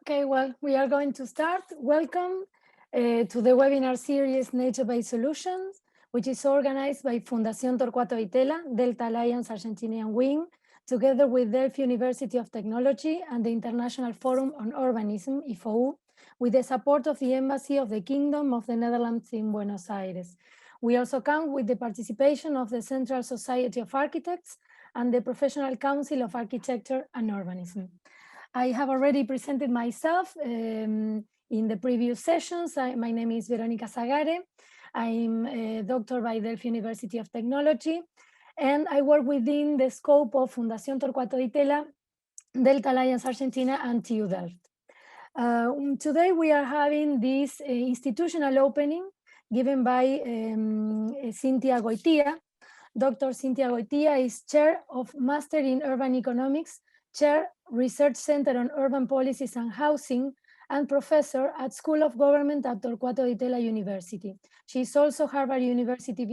Okay, well, we are going to start. Welcome to the webinar series Nature-Based Solutions, which is organized by Fundación Torcuato y Tella, Delta Alliance Argentinian Wing, together with Delft University of Technology and the International Forum on Urbanism, IFOU, with the support of the Embassy of the Kingdom of the Netherlands in Buenos Aires. We also count with the participation of the Central Society of Architects and the Professional Council of Architecture and Urbanism. I have already presented myself in the previous sessions. My name is Verónica Zagare. I'm a doctor by Delft University of Technology, and I work within the scope of Fundación Torcuato y Tella, Delta Alliance Argentina, and TUDelft. Today we are having this institutional opening given by Cynthia Goitia. Dr. Cynthia Goitia is Chair of Master in Urban Economics, Chair, Research Center on Urban Policies and Housing, and Professor at School of Government at Torcuato y Tella University. She is also Harvard University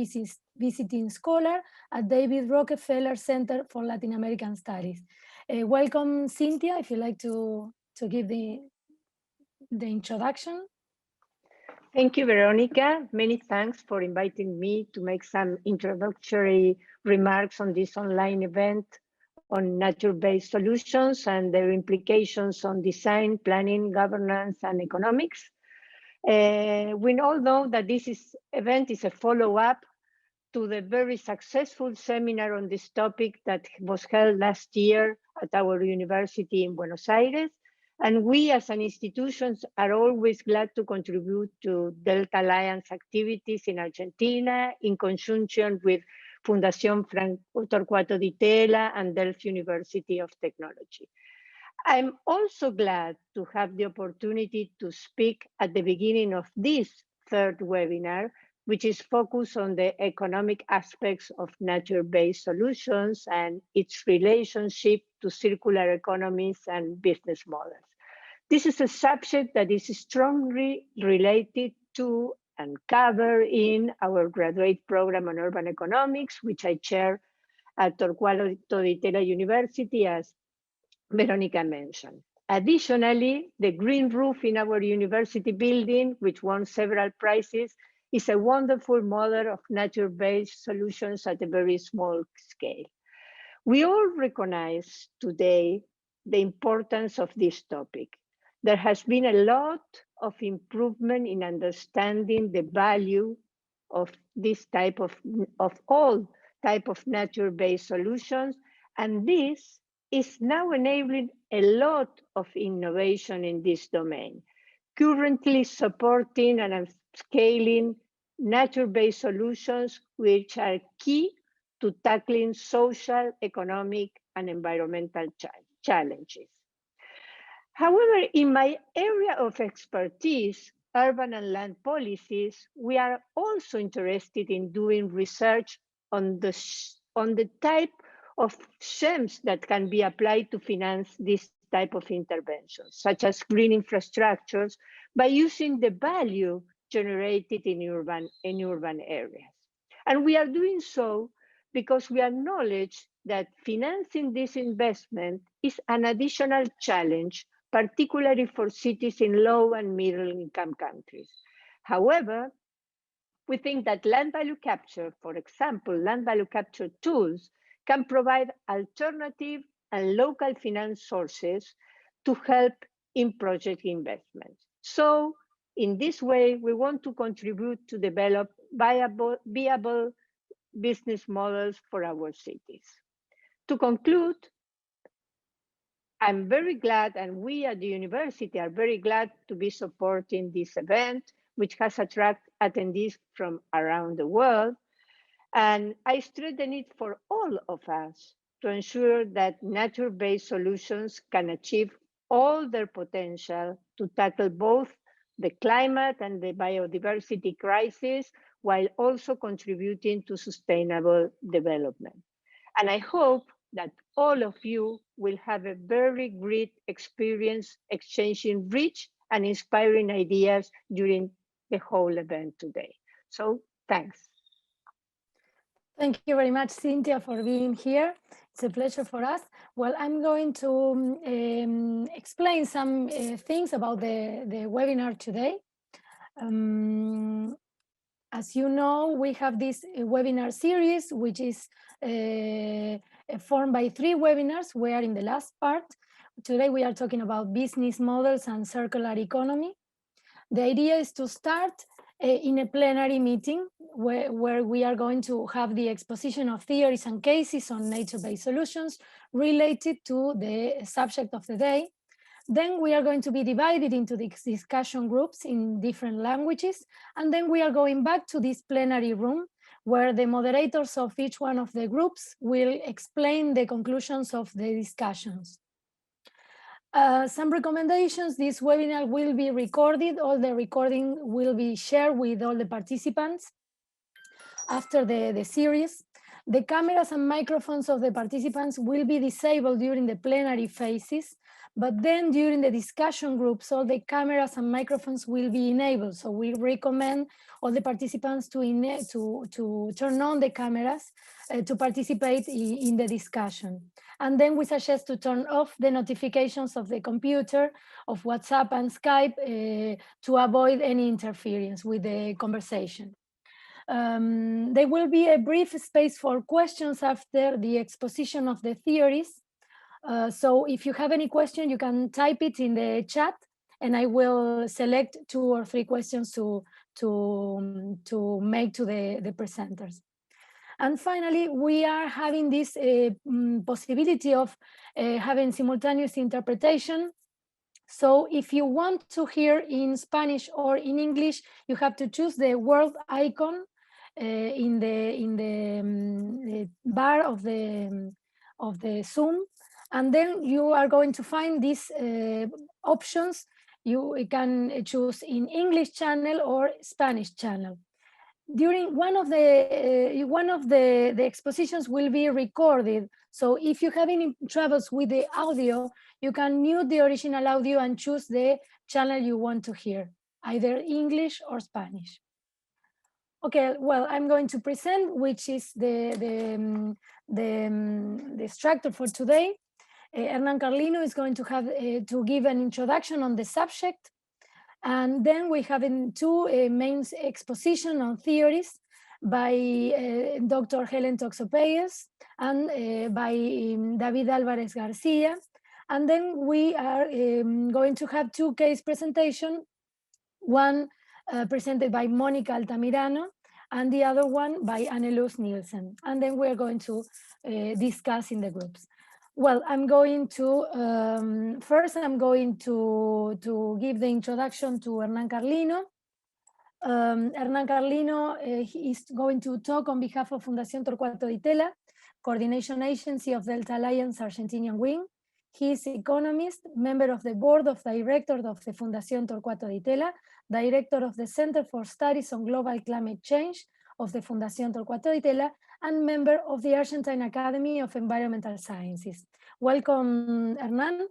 visiting scholar at David Rockefeller Center for Latin American Studies. Welcome, Cynthia, if you'd like to give the introduction. Thank you, Veronica. Many thanks for inviting me to make some introductory remarks on this online event on nature-based solutions and their implications on design, planning, governance, and economics. We all know that this event is a follow-up to the very successful seminar on this topic that was held last year at our university in Buenos Aires. And we as an institution are always glad to contribute to Delta Alliance activities in Argentina in conjunction with Fundación Torcuato di Tella and Delft University of Technology. I'm also glad to have the opportunity to speak at the beginning of this third webinar, which is focused on the economic aspects of nature-based solutions and its relationship to circular economies and business models. This is a subject that is strongly related to and covered in our graduate program on urban economics, which I chair at Torcuato di Tella University, as Veronica mentioned. Additionally, the green roof in our university building, which won several prizes, is a wonderful model of nature-based solutions at a very small scale. We all recognize today the importance of this topic. There has been a lot of improvement in understanding the value of this type of all type of nature-based solutions, and this is now enabling a lot of innovation in this domain, currently supporting and scaling nature-based solutions which are key to tackling social, economic, and environmental challenges. However, in my area of expertise, urban and land policies, we are also interested in doing research on the type of schemes that can be applied to finance this type of interventions, such as green infrastructures, by using the value generated in urban areas. And we are doing so because we acknowledge that financing this investment is an additional challenge, particularly for cities in low and middle income countries. However, we think that land value capture, for example, land value capture tools can provide alternative and local finance sources to help in project investments. So in this way, we want to contribute to develop viable business models for our cities. To conclude, I'm very glad, and we at the university are very glad to be supporting this event, which has attracted attendees from around the world. And I stress the need for all of us to ensure that nature-based solutions can achieve all their potential to tackle both the climate and the biodiversity crisis, while also contributing to sustainable development. And I hope that all of you will have a very great experience exchanging rich and inspiring ideas during the whole event today. So thanks. Thank you very much, Cynthia, for being here. It's a pleasure for us. Well, I'm going to explain some things about the webinar today. As you know, we have this webinar series, which is formed by 3 webinars. We are in the last part. Today we are talking about business models and circular economy. The idea is to start in a plenary meeting where we are going to have the exposition of theories and cases on nature-based solutions related to the subject of the day. Then we are going to be divided into these discussion groups in different languages. And then we are going back to this plenary room where the moderators of each one of the groups will explain the conclusions of the discussions. Some recommendations: this webinar will be recorded. All the recording will be shared with all the participants after the series. The cameras and microphones of the participants will be disabled during the plenary phases, but then during the discussion groups, all the cameras and microphones will be enabled. So we recommend all the participants to turn on the cameras to participate in the discussion. And then we suggest to turn off the notifications of the computer, of WhatsApp and Skype to avoid any interference with the conversation. There will be a brief space for questions after the exposition of the theories. So if you have any question, you can type it in the chat and I will select 2 or 3 questions to make to the presenters. And finally, we are having this possibility of having simultaneous interpretation. So if you want to hear in Spanish or in English, you have to choose the world icon in the bar of the Zoom, and then you are going to find these options. You can choose in English channel or Spanish channel. During one of the expositions will be recorded. So if you have any troubles with the audio, you can mute the original audio and choose the channel you want to hear, either English or Spanish. Okay, well, I'm going to present, which is the structure for today. Hernán Carlino is going to have to give an introduction on the subject. And then we have 2 main expositions on theories by Dr. Helen Toxopeyes and by David Álvarez Garcia. And then we are going to have 2 case presentations, one presented by Mónica Altamirano and the other one by Anneluz Nielsen. And then we're going to discuss in the groups. Well, I'm going to, first I'm going to give the introduction to Hernán Carlino. Hernán Carlino is going to talk on behalf of Fundación Torcuato y Tella, coordination agency of Delta Alliance Argentinian Wing. He is economist, member of the board of directors of the Fundación Torcuato y Tella, director of the Center for Studies on Global Climate Change of the Fundación Torcuato y Tella, and member of the Argentine Academy of Environmental Sciences. Welcome, Hernán.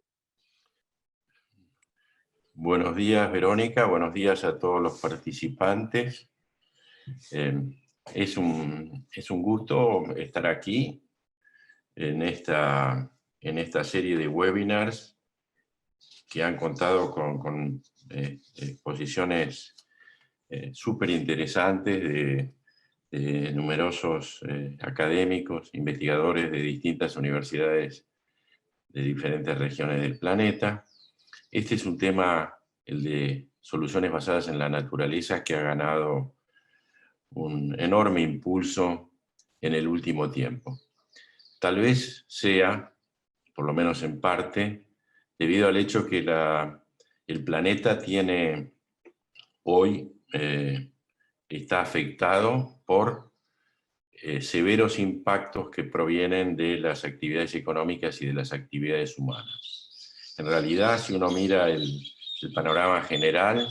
Buenos días, Verónica. Buenos días a todos los participantes. Es un gusto estar aquí en esta serie de webinars que han contado con exposiciones súper interesantes de numerosos académicos, investigadores de distintas universidades de diferentes regiones del planeta. Este es un tema, el de soluciones basadas en la naturaleza, que ha ganado un enorme impulso en el último tiempo. Tal vez sea, por lo menos en parte, debido al hecho que el planeta tiene hoy, está afectado por severos impactos que provienen de las actividades económicas y de las actividades humanas. En realidad, si uno mira el panorama general,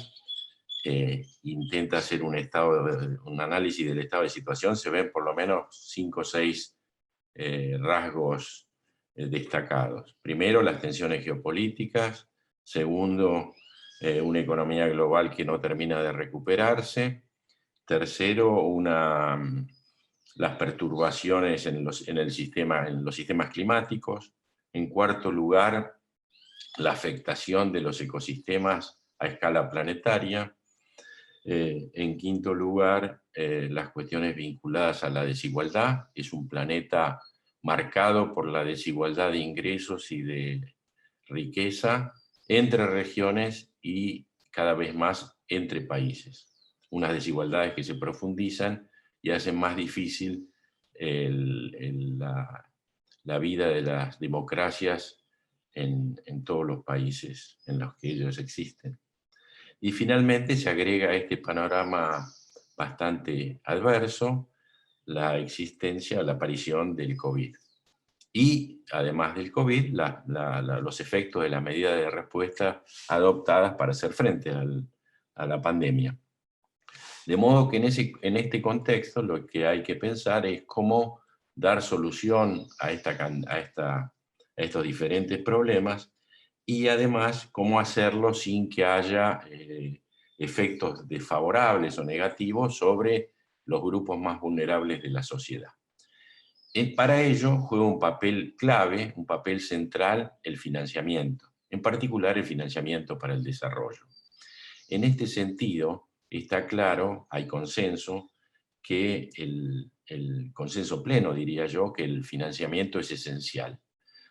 intenta hacer un análisis del estado de situación, se ven por lo menos 5 o 6 rasgos destacados. Primero, las tensiones geopolíticas. Segundo, una economía global que no termina de recuperarse. Tercero, una las perturbaciones en los sistemas climáticos. En cuarto lugar, la afectación de los ecosistemas a escala planetaria. En quinto lugar, las cuestiones vinculadas a la desigualdad. Es un planeta marcado por la desigualdad de ingresos y de riqueza entre regiones y cada vez más entre países. Unas desigualdades que se profundizan y hacen más difícil la vida de las democracias en todos los países en los que ellos existen. Y finalmente se agrega a este panorama bastante adverso la existencia, la aparición del COVID. Y además del COVID, los efectos de las medidas de respuesta adoptadas para hacer frente a la pandemia. De modo que en este contexto lo que hay que pensar es cómo dar solución a estos diferentes problemas y además cómo hacerlo sin que haya efectos desfavorables o negativos sobre los grupos más vulnerables de la sociedad. Para ello juega un papel clave, un papel central, el financiamiento, en particular el financiamiento para el desarrollo. En este sentido, está claro, hay consenso, que el consenso pleno, diría yo, que el financiamiento es esencial.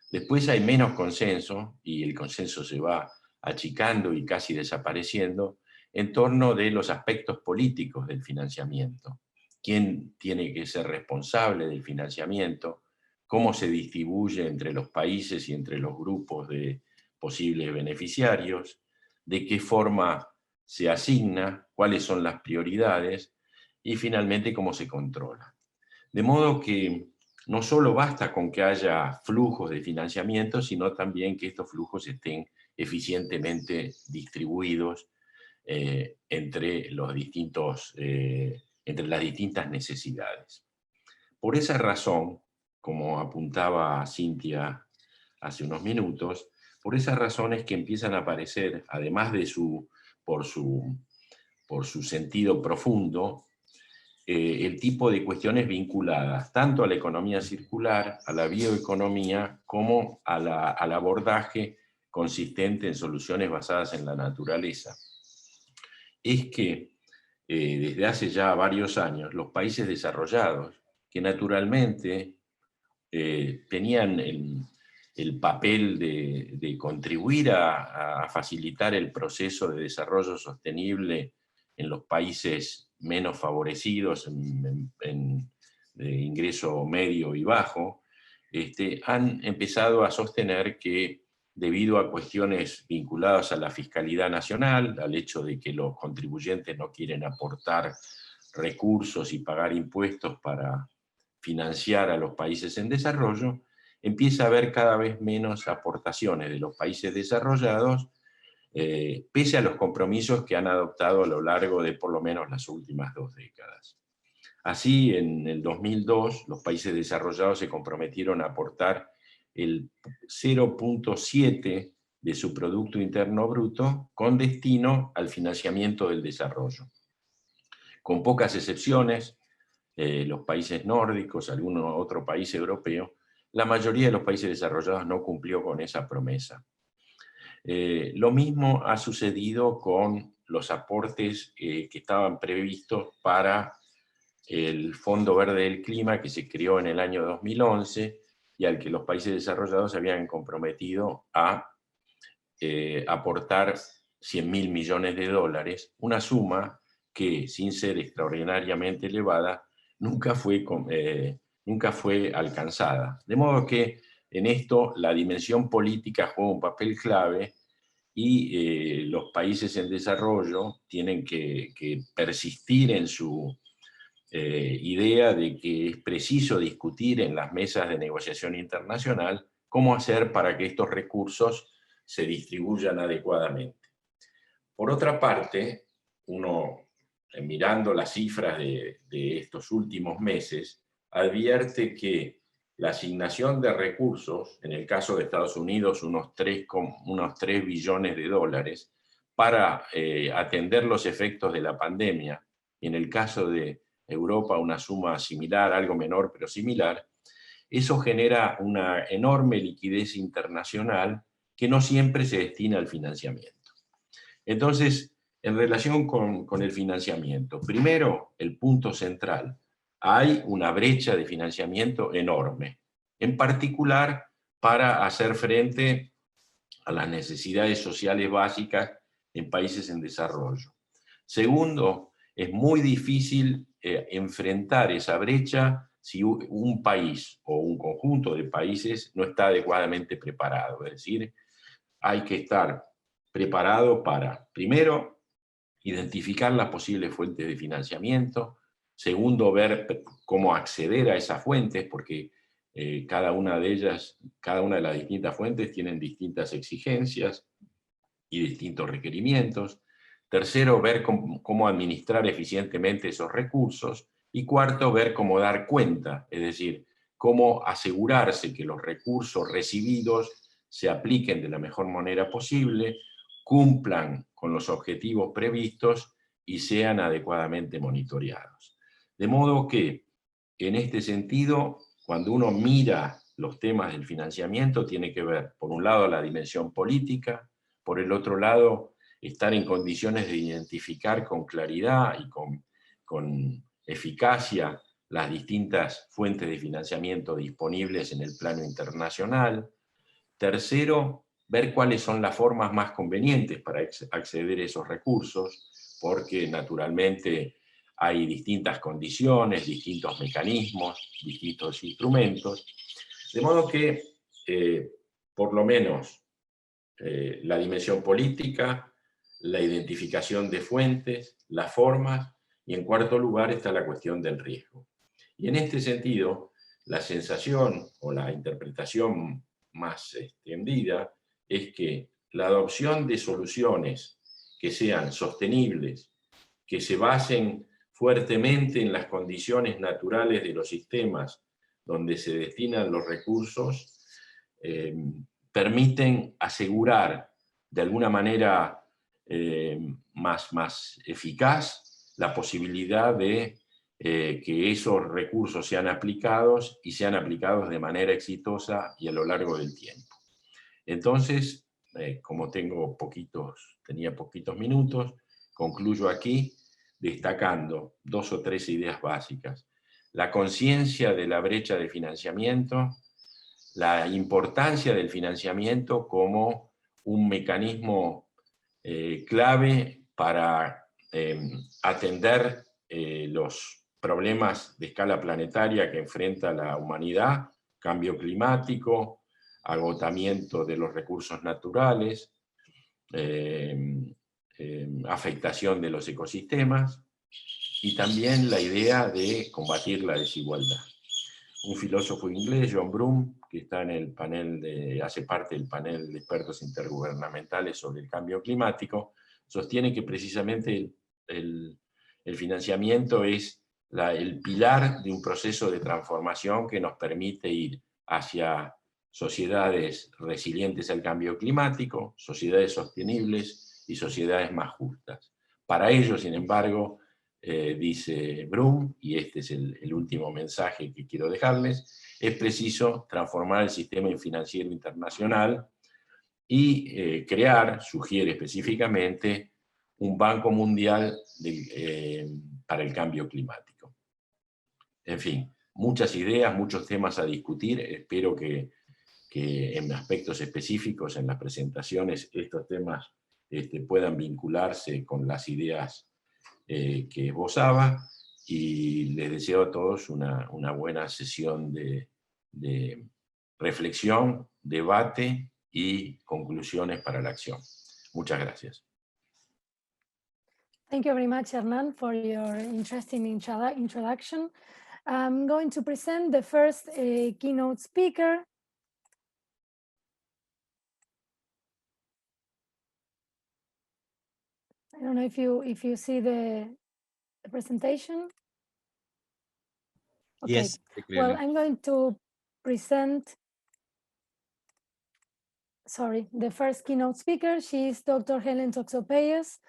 Después hay menos consenso, y el consenso se va achicando y casi desapareciendo, en torno de los aspectos políticos del financiamiento. ¿Quién tiene que ser responsable del financiamiento? ¿Cómo se distribuye entre los países y entre los grupos de posibles beneficiarios? ¿De qué forma se asigna? ¿Cuáles son las prioridades? Y finalmente, ¿cómo se controla? De modo que no solo basta con que haya flujos de financiamiento, sino también que estos flujos estén eficientemente distribuidos entre las distintas necesidades. Por esa razón, como apuntaba Cintia hace unos minutos, por esa razón es que empiezan a aparecer, además de por su sentido profundo, el tipo de cuestiones vinculadas tanto a la economía circular, a la bioeconomía, como al abordaje consistente en soluciones basadas en la naturaleza. Es que desde hace ya varios años los países desarrollados, que naturalmente tenían el papel de contribuir a facilitar el proceso de desarrollo sostenible en los países menos favorecidos, de ingreso medio y bajo, han empezado a sostener que debido a cuestiones vinculadas a la fiscalidad nacional, al hecho de que los contribuyentes no quieren aportar recursos y pagar impuestos para financiar a los países en desarrollo, empieza a haber cada vez menos aportaciones de los países desarrollados, pese a los compromisos que han adoptado a lo largo de por lo menos las últimas 2 décadas. Así, en el 2002, los países desarrollados se comprometieron a aportar el 0.7 de su Producto Interno Bruto con destino al financiamiento del desarrollo. Con pocas excepciones, los países nórdicos, algún otro país europeo, la mayoría de los países desarrollados no cumplió con esa promesa. Lo mismo ha sucedido con los aportes que estaban previstos para el Fondo Verde del Clima, que se creó en el año 2011 y al que los países desarrollados se habían comprometido a aportar 100.000 millones de dólares, una suma que, sin ser extraordinariamente elevada, nunca fue alcanzada. De modo que en esto la dimensión política juega un papel clave y los países en desarrollo tienen que persistir en su idea de que es preciso discutir en las mesas de negociación internacional cómo hacer para que estos recursos se distribuyan adecuadamente. Por otra parte, uno, mirando las cifras de estos últimos meses, advierte que la asignación de recursos, en el caso de Estados Unidos, unos 3 billones de dólares, para atender los efectos de la pandemia, y en el caso de Europa una suma similar, algo menor pero similar, eso genera una enorme liquidez internacional que no siempre se destina al financiamiento. Entonces, en relación con el financiamiento, primero, el punto central, hay una brecha de financiamiento enorme, en particular para hacer frente a las necesidades sociales básicas en países en desarrollo. Segundo, es muy difícil enfrentar esa brecha si un país o un conjunto de países no está adecuadamente preparado. Es decir, hay que estar preparado para, primero, identificar las posibles fuentes de financiamiento. Segundo, ver cómo acceder a esas fuentes, porque cada una de ellas, cada una de las distintas fuentes tienen distintas exigencias y distintos requerimientos. Tercero, ver cómo administrar eficientemente esos recursos. Y cuarto, ver cómo dar cuenta, es decir, cómo asegurarse que los recursos recibidos se apliquen de la mejor manera posible, cumplan con los objetivos previstos y sean adecuadamente monitoreados. De modo que, en este sentido, cuando uno mira los temas del financiamiento, tiene que ver, por un lado, la dimensión política, por el otro lado, estar en condiciones de identificar con claridad y con eficacia las distintas fuentes de financiamiento disponibles en el plano internacional. Tercero, ver cuáles son las formas más convenientes para acceder a esos recursos, porque naturalmente hay distintas condiciones, distintos mecanismos, distintos instrumentos, de modo que, por lo menos, la dimensión política, la identificación de fuentes, las formas, y en cuarto lugar está la cuestión del riesgo. Y en este sentido, la sensación o la interpretación más extendida es que la adopción de soluciones que sean sostenibles, que se basen fuertemente en las condiciones naturales de los sistemas donde se destinan los recursos, permiten asegurar de alguna manera más eficaz la posibilidad de que esos recursos sean aplicados y sean aplicados de manera exitosa y a lo largo del tiempo. Entonces, como tenía poquitos minutos, concluyo aquí destacando 2 o 3 ideas básicas. La conciencia de la brecha de financiamiento, la importancia del financiamiento como un mecanismo clave para atender los problemas de escala planetaria que enfrenta la humanidad, cambio climático, agotamiento de los recursos naturales, afectación de los ecosistemas, y también la idea de combatir la desigualdad. Un filósofo inglés, John Broome, que está en el panel hace parte del panel de expertos intergubernamentales sobre el cambio climático, sostiene que precisamente el financiamiento es el pilar de un proceso de transformación que nos permite ir hacia sociedades resilientes al cambio climático, sociedades sostenibles y sociedades más justas. Para ello, sin embargo, dice Broome, y este es el último mensaje que quiero dejarles, es preciso transformar el sistema financiero internacional y sugiere específicamente, un Banco Mundial para el cambio climático. En fin, muchas ideas, muchos temas a discutir. Espero que en aspectos específicos en las presentaciones estos temas puedan vincularse con las ideas que esbozaba, y les deseo a todos una buena sesión de reflexión, debate y conclusiones para la acción. Muchas gracias. Thank you very much, Hernán, for your interesting introduction. I'm going to present the first keynote speaker. I don't know if you see the presentation. Okay. Yes. Well, I'm going to present the first keynote speaker. She is Dr. Helen Toxopeyes.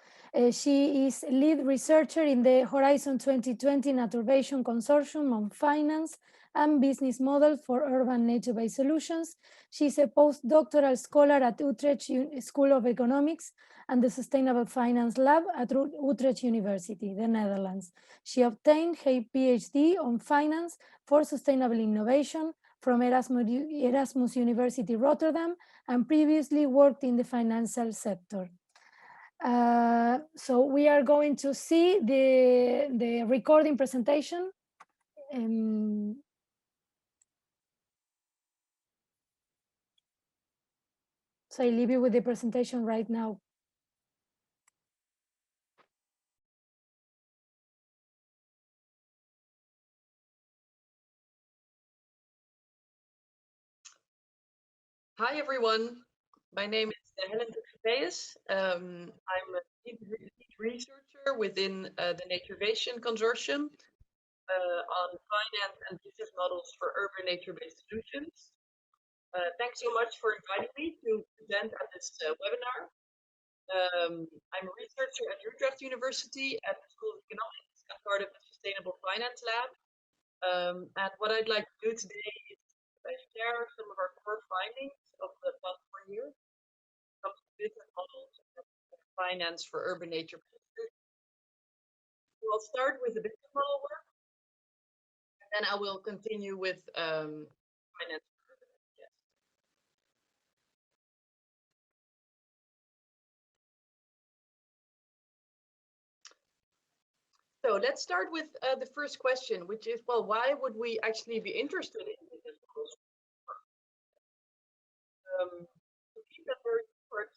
She is lead researcher in the Horizon 2020 Naturaleza Consortium on finance and business models for urban nature-based solutions. She's a postdoctoral scholar at Utrecht School of Economics and the Sustainable Finance Lab at Utrecht University, the Netherlands. She obtained her PhD on finance for sustainable innovation from Erasmus University Rotterdam and previously worked in the financial sector. So we are going to see the recording presentation. So I leave you with the presentation right now. Hi, everyone. My name is Helen Toxopeyes. I'm a lead researcher within the Naturaleza Consortium on finance and business models for urban nature-based solutions. Thanks so much for inviting me to present at this webinar. I'm a researcher at Utrecht University at the School of Economics and part of the Sustainable Finance Lab. And what I'd like to do today is share some of our core findings of the past 4 years, some business models of finance for urban nature. So I'll start with the business model work, and then I will continue with finance for urban nature. So let's start with the first question, which is, well, why would we actually be interested in business models? To keep that very short,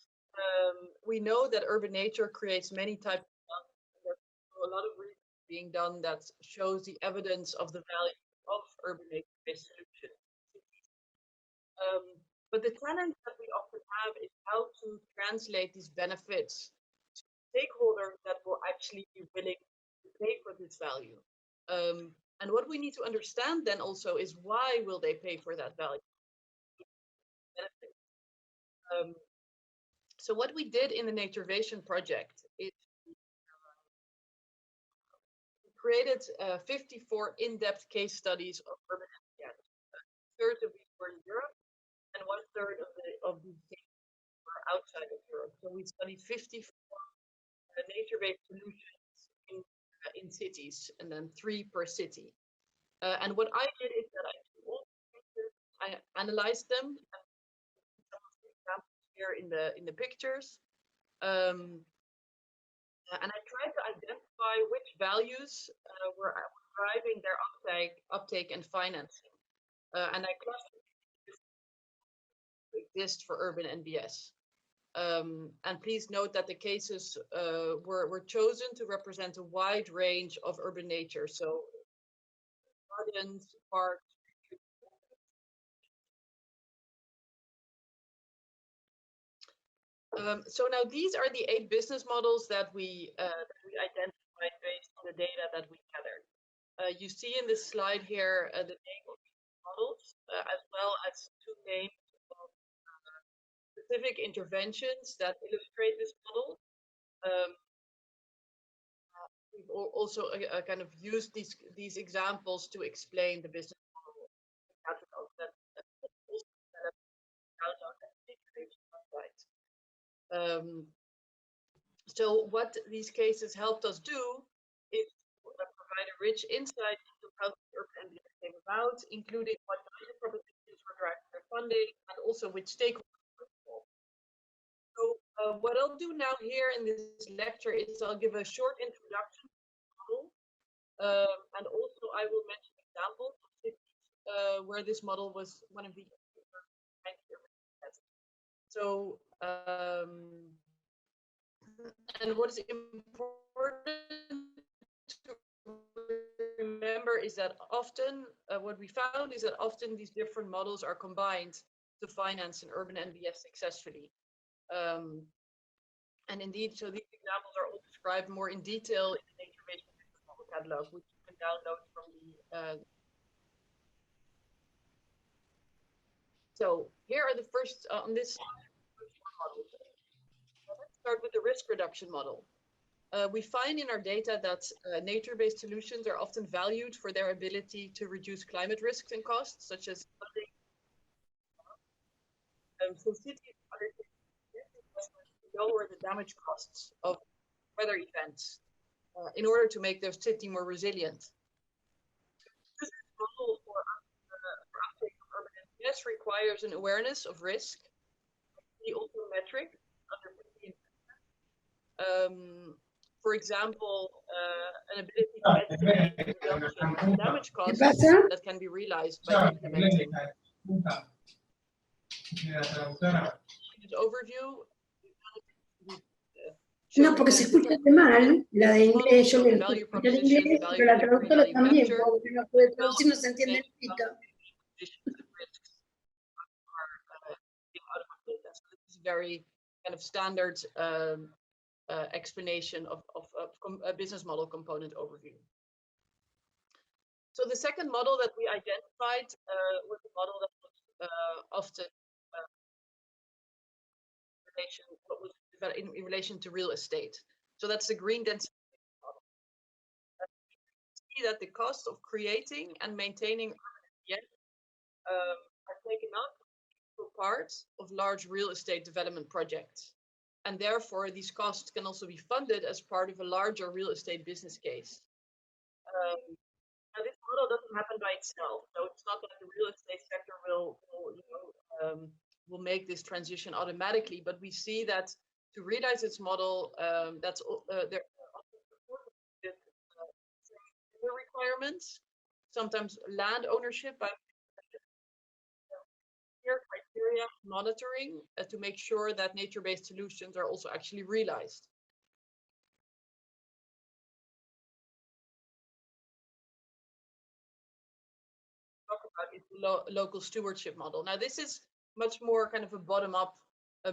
we know that urban nature creates many types of jobs. There's a lot of research being done that shows the evidence of the value of urban nature-based solutions. But the challenge that we often have is how to translate these benefits to stakeholders that will actually be willing to pay for this value. And what we need to understand then also is why will they pay for that value? So what we did in the Naturaleza project is we created 54 in-depth case studies of urban habitat. 1/3 of these were in Europe, and 1/3 of these cases were outside of Europe. So we studied 54 nature-based solutions in cities, and then 3 per city. And what I did is that I took all the cases, I analyzed them. Some of the examples here in the pictures. And I tried to identify which values were driving their uptake and financing. And I clustered exist for urban NBS. And please note that the cases were chosen to represent a wide range of urban nature. So gardens, parks. So now these are the 8 business models that we identified based on the data that we gathered. You see in this slide here the name of these models, as well as 2 names of specific interventions that illustrate this model. We've also kind of used these examples to explain the business model catalog that also so what these cases helped us do is provide a rich insight into how the urban NBS came about, including what value propositions were driving their funding, and also which stakeholders were involved. So what I'll do now here in this lecture is I'll give a short introduction to the model, and also I will mention examples of cities where this model was one of the so and what is important to remember is that often what we found is that often these different models are combined to finance an urban NBS successfully. And indeed, so these examples are all described more in detail in the Naturaleza business model catalog, which you can download from the. So here are the first on this slide. models. Let's start with the risk reduction model. We find in our data that nature-based solutions are often valued for their ability to reduce climate risks and costs, such as flooding. So cities undertake investments to lower the damage costs of weather events in order to make their city more resilient. This model for uptake of urban NPS requires an awareness of risk, the ultimate metric under for example, an ability to estimate the reduction in damage costs that can be realized by implementing. This overview. No, porque se escucha de mal, la de inglés, yo le escucho de inglés, pero la traductora también, porque no puede traducir, no se entiende el pica. This is very kind of standard explanation of a business model component overview. So the second model that we identified was a model that was often in relation to real estate. So that's the green density model. See that the cost of creating and maintaining are taken up for parts of large real estate development projects. And therefore, these costs can also be funded as part of a larger real estate business case. Now, this model doesn't happen by itself. So it's not that the real estate sector will make this transition automatically, but we see that to realize its model, there are requirements, sometimes land ownership by clear criteria monitoring to make sure that nature-based solutions are also actually realized. Talk about is the local stewardship model. Now, this is much more kind of a bottom-up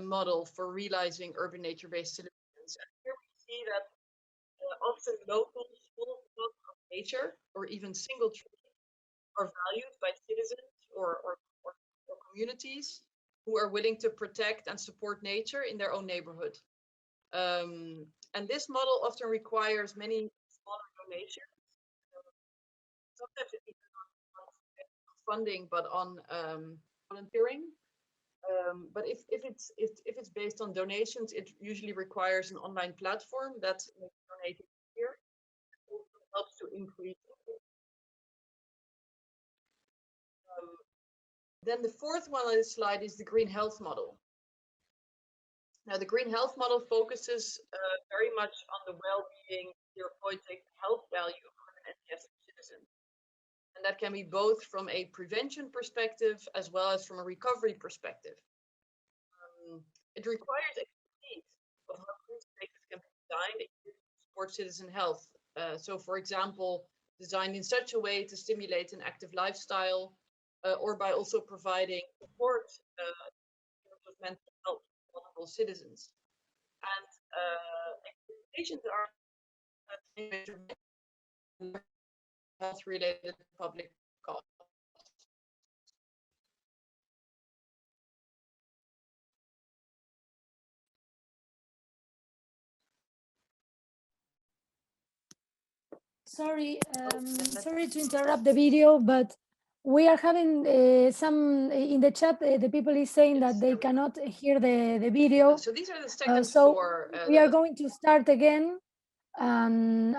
model for realizing urban nature-based solutions. And here we see that often local small blocks of nature or even single trees are valued by citizens or communities who are willing to protect and support nature in their own neighborhood. And this model often requires many smaller donations. Sometimes it depends on funding, but on volunteering. But if it's based on donations, it usually requires an online platform that makes donating here. It also helps to increase. Then the fourth one on this slide is the green health model. Now, the green health model focuses very much on the well-being, therapeutic health value of urban NPS citizens. And that can be both from a prevention perspective as well as from a recovery perspective. It requires expertise of how green spaces can be designed to support citizen health. So, for example, designed in such a way to stimulate an active lifestyle, or by also providing support of mental health to vulnerable citizens. And expectations are health-related public costs. Sorry, sorry to interrupt the video, but we are having some in the chat. The people is saying that they cannot hear the video. So these are the seconds so for. We are going to start again, and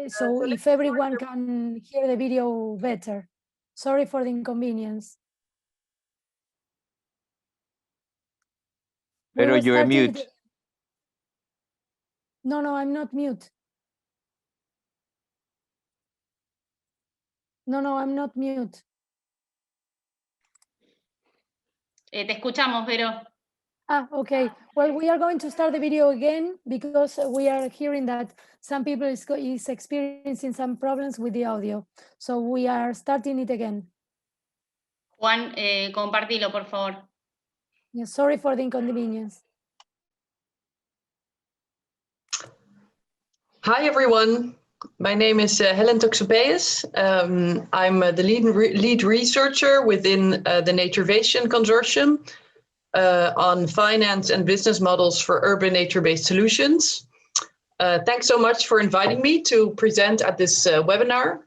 so if everyone can hear the video better. Sorry for the inconvenience. Pero you are mute. No, I'm not mute. No, I'm not mute. Te escuchamos, Vero. Okay. Well, we are going to start the video again because we are hearing that some people is experiencing some problems with the audio. So we are starting it again. Juan, compartilo, por favor. Yeah, sorry for the inconvenience. Hi, everyone. My name is Helen Toxopeus. I'm the lead researcher within the Naturaleza Consortium. on finance and business models for urban nature-based solutions. Thanks so much for inviting me to present at this webinar.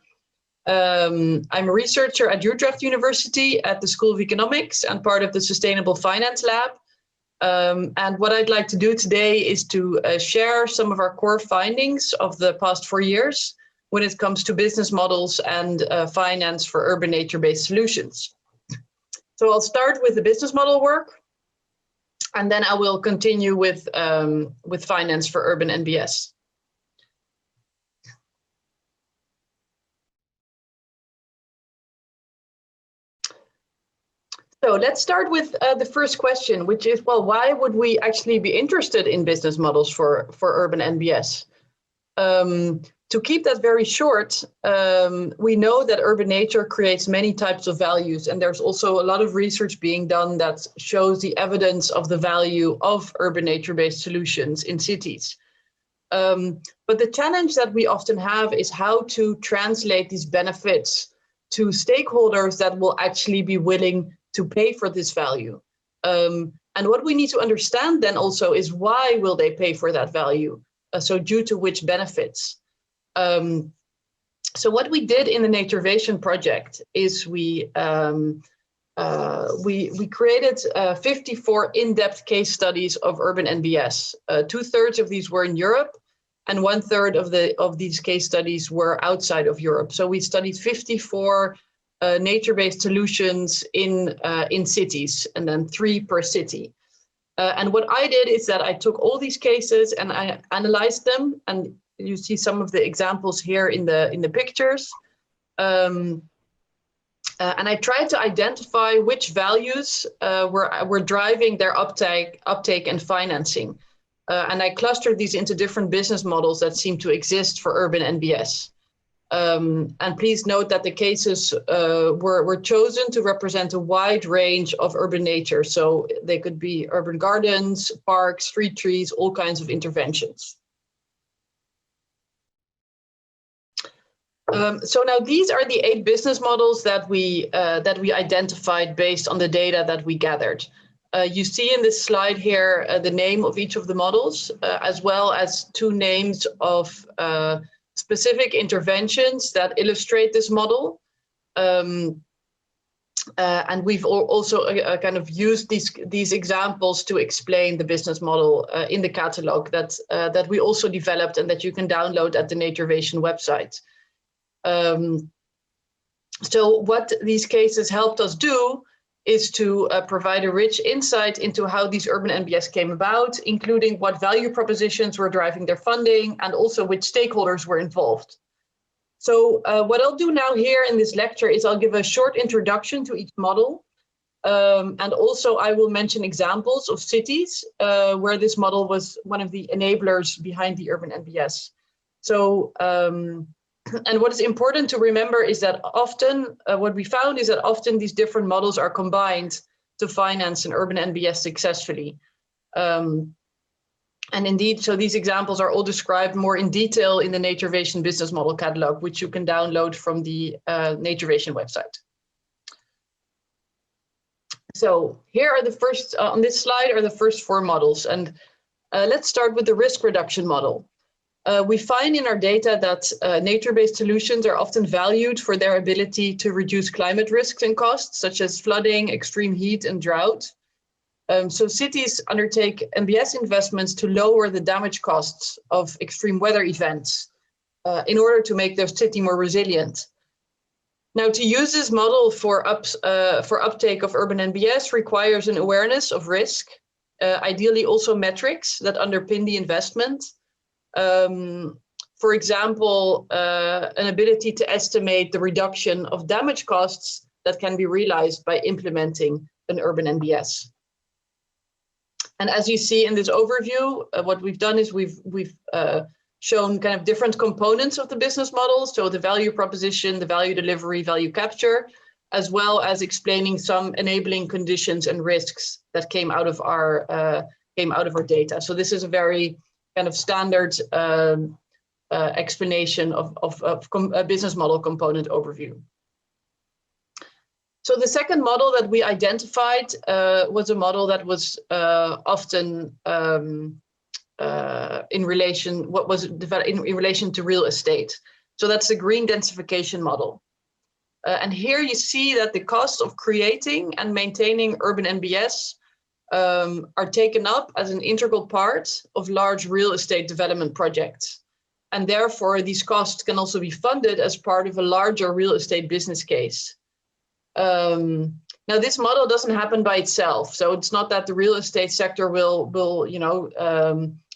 I'm a researcher at Utrecht University at the School of Economics and part of the Sustainable Finance Lab. And what I'd like to do today is to share some of our core findings of the past 4 years when it comes to business models and finance for urban nature-based solutions. So I'll start with the business model work, and then I will continue with finance for urban NBS. So let's start with the first question, which is, well, why would we actually be interested in business models for urban NBS? To keep that very short, we know that urban nature creates many types of values, and there's also a lot of research being done that shows the evidence of the value of urban nature-based solutions in cities. But the challenge that we often have is how to translate these benefits to stakeholders that will actually be willing to pay for this value. And what we need to understand then also is why will they pay for that value? So due to which benefits? So what we did in the Naturaleza project is we created 54 in-depth case studies of urban NBS. 2/3 of these were in Europe, and 1/3 of these case studies were outside of Europe. So we studied 54 nature-based solutions in cities, and then 3 per city. And what I did is that I took all these cases and I analyzed them, and you see some of the examples here in the pictures. And I tried to identify which values were driving their uptake and financing. And I clustered these into different business models that seem to exist for urban NBS. And please note that the cases were chosen to represent a wide range of urban nature. So they could be urban gardens, parks, street trees, all kinds of interventions. So now these are the 8 business models that we identified based on the data that we gathered. You see in this slide here the name of each of the models, as well as 2 names of specific interventions that illustrate this model. And we've also kind of used these examples to explain the business model in the catalog that we also developed and that you can download at the Naturaleza website. So what these cases helped us do is to provide a rich insight into how these urban NBS came about, including what value propositions were driving their funding and also which stakeholders were involved. So what I'll do now here in this lecture is I'll give a short introduction to each model. And also I will mention examples of cities where this model was one of the enablers behind the urban NBS. So, and what is important to remember is that often, what we found is that often these different models are combined to finance an urban NBS successfully. And indeed, so these examples are all described more in detail in the Naturaleza business model catalog, which you can download from the Naturaleza website. So here are the first, on this slide are the first 4 models. And let's start with the risk reduction model. We find in our data that nature-based solutions are often valued for their ability to reduce climate risks and costs, such as flooding, extreme heat, and drought. So cities undertake NBS investments to lower the damage costs of extreme weather events in order to make their city more resilient. Now, to use this model for uptake of urban NBS requires an awareness of risk, ideally also metrics that underpin the investment. For example, an ability to estimate the reduction of damage costs that can be realized by implementing an urban NBS. And as you see in this overview, what we've done is we've shown kind of different components of the business model. So the value proposition, the value delivery, value capture, as well as explaining some enabling conditions and risks that came out of our data. So this is a very kind of standard explanation of a business model component overview. So the second model that we identified was a model that was often in relation to real estate. So that's the green densification model. And here you see that the cost of creating and maintaining urban NBS are taken up as an integral part of large real estate development projects. And therefore, these costs can also be funded as part of a larger real estate business case. Now, this model doesn't happen by itself. So it's not that the real estate sector will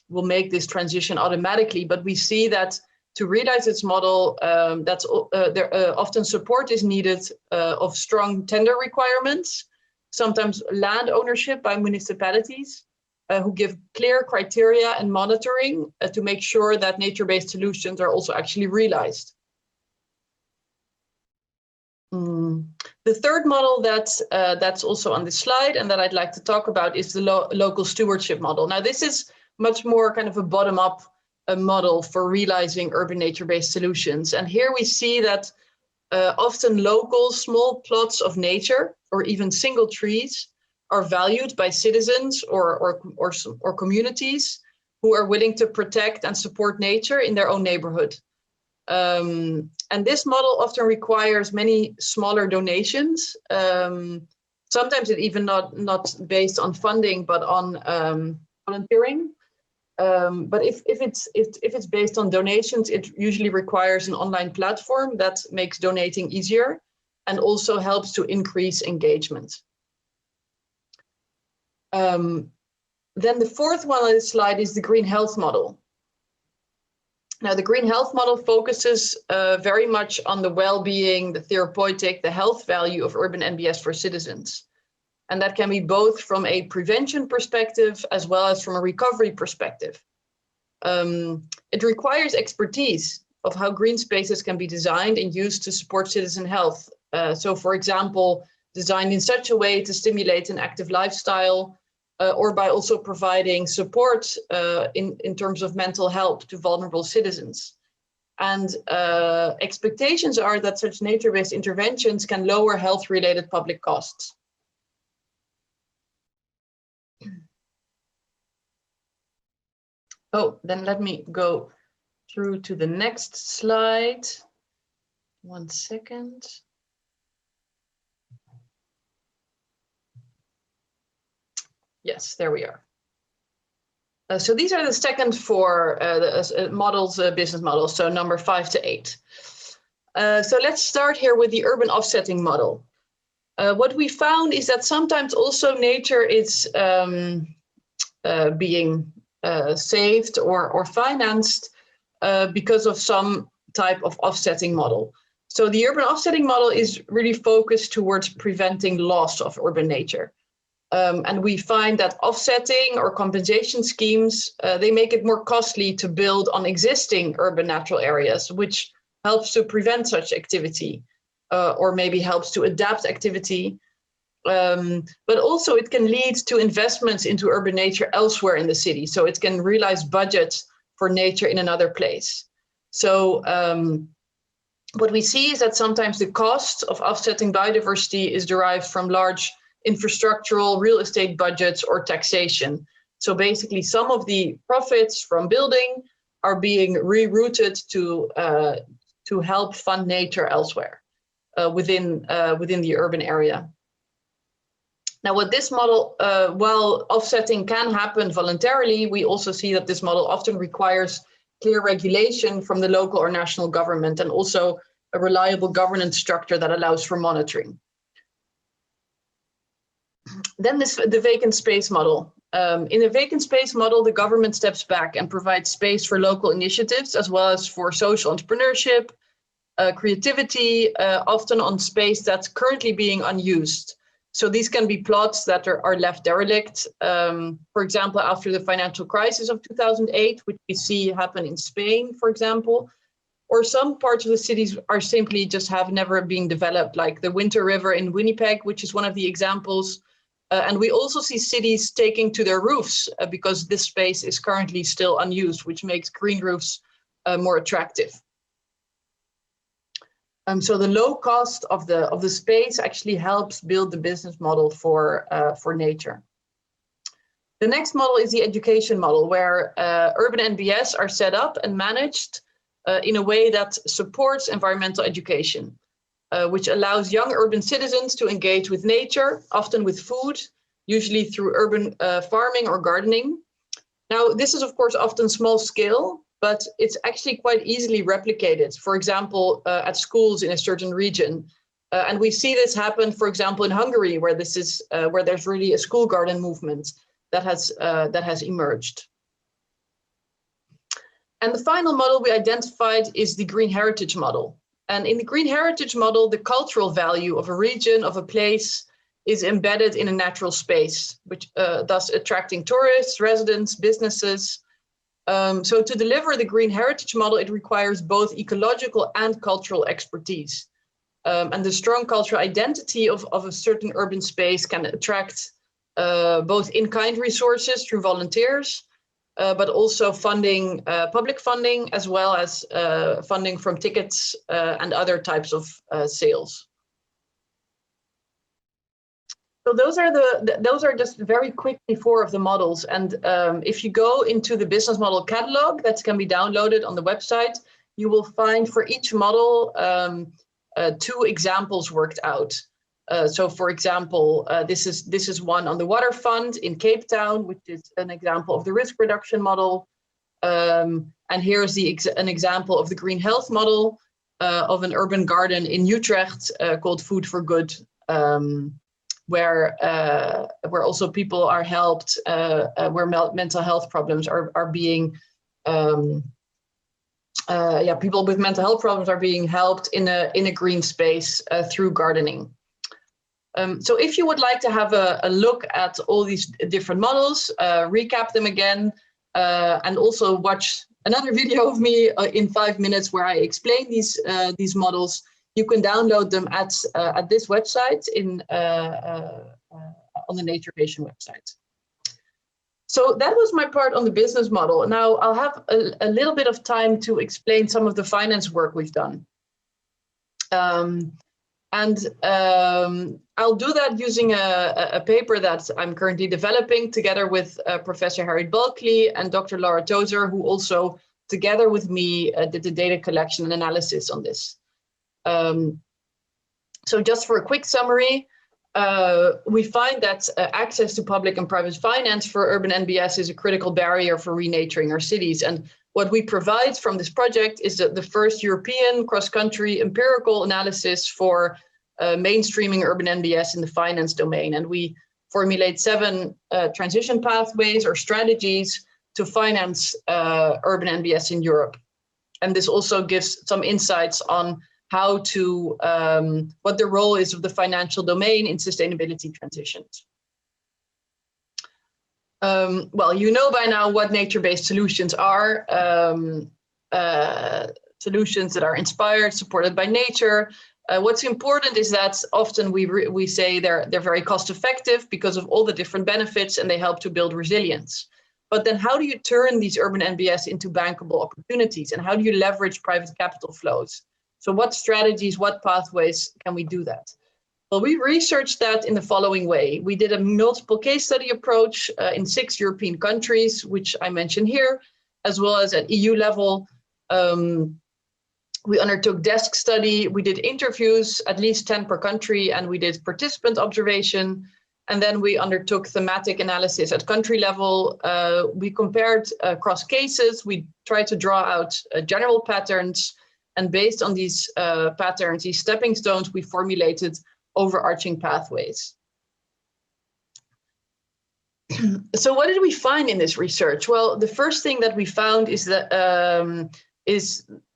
make this transition automatically, but we see that to realize its model, often support is needed of strong tender requirements, sometimes land ownership by municipalities who give clear criteria and monitoring to make sure that nature-based solutions are also actually realized. The third model that's also on this slide and that I'd like to talk about is the local stewardship model. Now, this is much more kind of a bottom-up model for realizing urban nature-based solutions. And here we see that often local small plots of nature or even single trees are valued by citizens or communities who are willing to protect and support nature in their own neighborhood. And this model often requires many smaller donations. Sometimes it even not based on funding, but on volunteering. But if it's based on donations, it usually requires an online platform that makes donating easier and also helps to increase engagement. Then the fourth one on this slide is the green health model. Now, the green health model focuses very much on the well-being, the therapeutic, the health value of urban NBS for citizens. And that can be both from a prevention perspective as well as from a recovery perspective. It requires expertise of how green spaces can be designed and used to support citizen health. So, for example, designed in such a way to stimulate an active lifestyle, or by also providing support in terms of mental health to vulnerable citizens. And expectations are that such nature-based interventions can lower health-related public costs. Oh, then let me go through to the next slide. 1 second. Yes, there we are. So these are the second four models, business models, so number 5 to 8. So let's start here with the urban offsetting model. What we found is that sometimes also nature is being saved or financed because of some type of offsetting model. So the urban offsetting model is really focused towards preventing loss of urban nature. And we find that offsetting or compensation schemes, they make it more costly to build on existing urban natural areas, which helps to prevent such activity, or maybe helps to adapt activity. But also it can lead to investments into urban nature elsewhere in the city. So it can realize budgets for nature in another place. So what we see is that sometimes the cost of offsetting biodiversity is derived from large infrastructural real estate budgets or taxation. So basically some of the profits from building are being rerouted to help fund nature elsewhere within the urban area. Now, what this model, while offsetting can happen voluntarily, we also see that this model often requires clear regulation from the local or national government and also a reliable governance structure that allows for monitoring. Then the vacant space model. In a vacant space model, the government steps back and provides space for local initiatives as well as for social entrepreneurship, creativity, often on space that's currently being unused. So these can be plots that are left derelict, for example, after the financial crisis of 2008, which we see happen in Spain, for example, or some parts of the cities are simply just have never been developed, like the Winter River in Winnipeg, which is one of the examples. And we also see cities taking to their roofs because this space is currently still unused, which makes green roofs more attractive. So the low cost of the space actually helps build the business model for nature. The next model is the education model, where urban NBS are set up and managed in a way that supports environmental education, which allows young urban citizens to engage with nature, often with food, usually through urban farming or gardening. Now, this is of course often small scale, but it's actually quite easily replicated, for example, at schools in a certain region. And we see this happen, for example, in Hungary, where this is where there's really a school garden movement that has emerged. And the final model we identified is the green heritage model. And in the green heritage model, the cultural value of a region, of a place, is embedded in a natural space, which thus attracting tourists, residents, businesses. So to deliver the green heritage model, it requires both ecological and cultural expertise. And the strong cultural identity of a certain urban space can attract both in-kind resources through volunteers, but also funding, public funding, as well as funding from tickets and other types of sales. So those are just very quickly 4 of the models. And if you go into the business model catalog that can be downloaded on the website, you will find for each model 2 examples worked out. So for example, this is one on the water fund in Cape Town, which is an example of the risk reduction model. And here's an example of the green health model of an urban garden in Utrecht called Food for Good, where also people are helped, where mental health problems are being, people with mental health problems are being helped in a green space through gardening. So if you would like to have a look at all these different models, recap them again, and also watch another video of me in 5 minutes where I explain these models, you can download them at this website on the Naturaleza website. So that was my part on the business model. Now I'll have a little bit of time to explain some of the finance work we've done. I'll do that using a paper that I'm currently developing together with Professor Harriet Bulkley and Dr. Laura Tozer, who also, together with me, did the data collection and analysis on this. So just for a quick summary, we find that access to public and private finance for urban NBS is a critical barrier for renaturing our cities. And what we provide from this project is the first European cross-country empirical analysis for mainstreaming urban NBS in the finance domain. And we formulate 7 transition pathways or strategies to finance urban NBS in Europe. And this also gives some insights on how to, what the role is of the financial domain in sustainability transitions. Well, you know by now what nature-based solutions are, solutions that are inspired, supported by nature. What's important is that often we say they're very cost-effective because of all the different benefits, and they help to build resilience. But then how do you turn these urban NBS into bankable opportunities, and how do you leverage private capital flows? So what strategies, what pathways can we do that? Well, we researched that in the following way. We did a multiple case study approach in 6 European countries, which I mentioned here, as well as at EU level. We undertook desk study, we did interviews, at least 10 per country, and we did participant observation. And then we undertook thematic analysis at country level. We compared across cases, we tried to draw out general patterns. And based on these patterns, these stepping stones, we formulated overarching pathways. So what did we find in this research? Well, the first thing that we found is that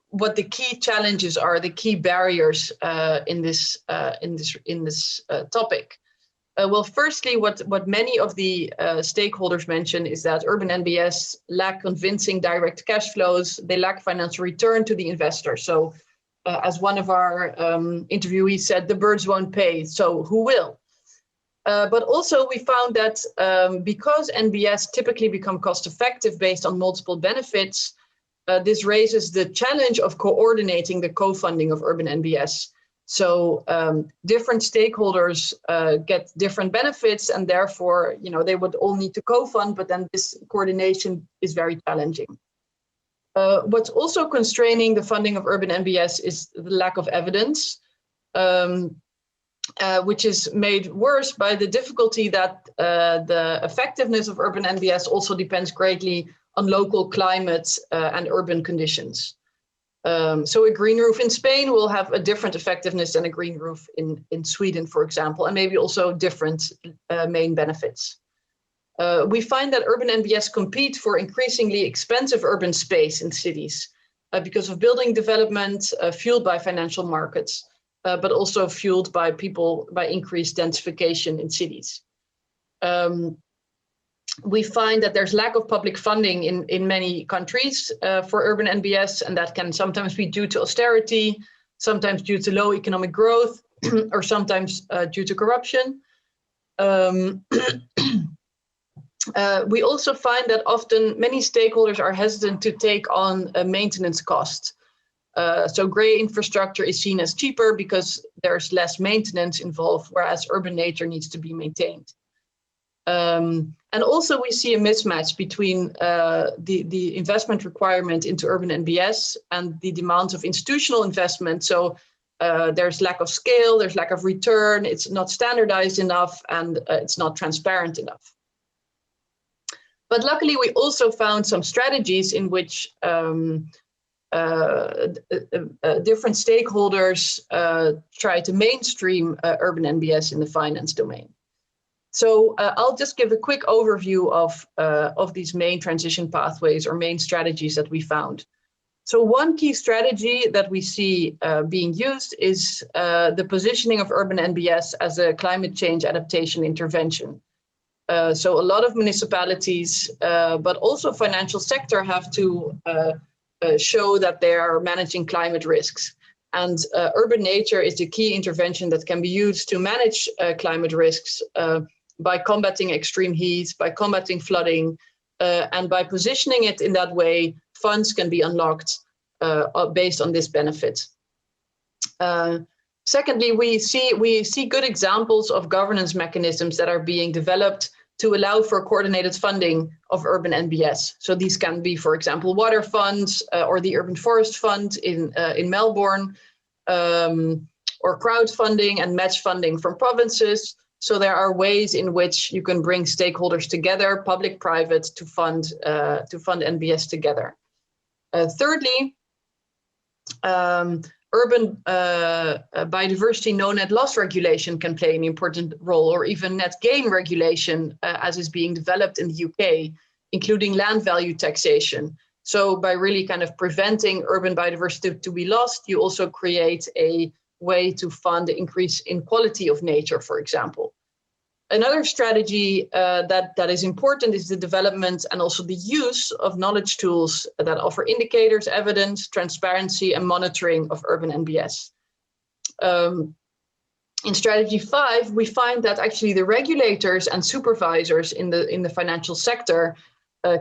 what the key challenges are, the key barriers in this topic. Well, firstly, what many of the stakeholders mention is that urban NBS lack convincing direct cash flows. They lack financial return to the investor. So as one of our interviewees said, the birds won't pay, so who will? But also we found that because NBS typically become cost effective based on multiple benefits, this raises the challenge of coordinating the co-funding of urban NBS. So different stakeholders get different benefits, and therefore, they would all need to co-fund, but then this coordination is very challenging. What's also constraining the funding of urban NBS is the lack of evidence, which is made worse by the difficulty that the effectiveness of urban NBS also depends greatly on local climate and urban conditions. So a green roof in Spain will have a different effectiveness than a green roof in Sweden, for example, and maybe also different main benefits. We find that urban NBS compete for increasingly expensive urban space in cities because of building development fueled by financial markets, but also fueled by increased densification in cities. We find that there's lack of public funding in many countries for urban NBS, and that can sometimes be due to austerity, sometimes due to low economic growth, or sometimes due to corruption. We also find that often many stakeholders are hesitant to take on a maintenance cost. So grey infrastructure is seen as cheaper because there's less maintenance involved, whereas urban nature needs to be maintained. And also we see a mismatch between the investment requirement into urban NBS and the demands of institutional investment. So there's lack of scale, there's lack of return, it's not standardized enough, and it's not transparent enough. But luckily, we also found some strategies in which different stakeholders try to mainstream urban NBS in the finance domain. So I'll just give a quick overview of these main transition pathways or main strategies that we found. So one key strategy that we see being used is the positioning of urban NBS as a climate change adaptation intervention. So a lot of municipalities, but also financial sector, have to show that they are managing climate risks. And urban nature is the key intervention that can be used to manage climate risks by combating extreme heat, by combating flooding, and by positioning it in that way, funds can be unlocked based on this benefit. Secondly, we see good examples of governance mechanisms that are being developed to allow for coordinated funding of urban NBS. So these can be, for example, water funds or the Urban Forest Fund in Melbourne, or crowdfunding and match funding from provinces. So there are ways in which you can bring stakeholders together, public, private, to fund NBS together. Thirdly, urban biodiversity no net loss regulation can play an important role, or even net gain regulation, as is being developed in the UK, including land value taxation. So by really kind of preventing urban biodiversity to be lost, you also create a way to fund the increase in quality of nature, for example. Another strategy that is important is the development and also the use of knowledge tools that offer indicators, evidence, transparency, and monitoring of urban NBS. In strategy 5, we find that actually the regulators and supervisors in the financial sector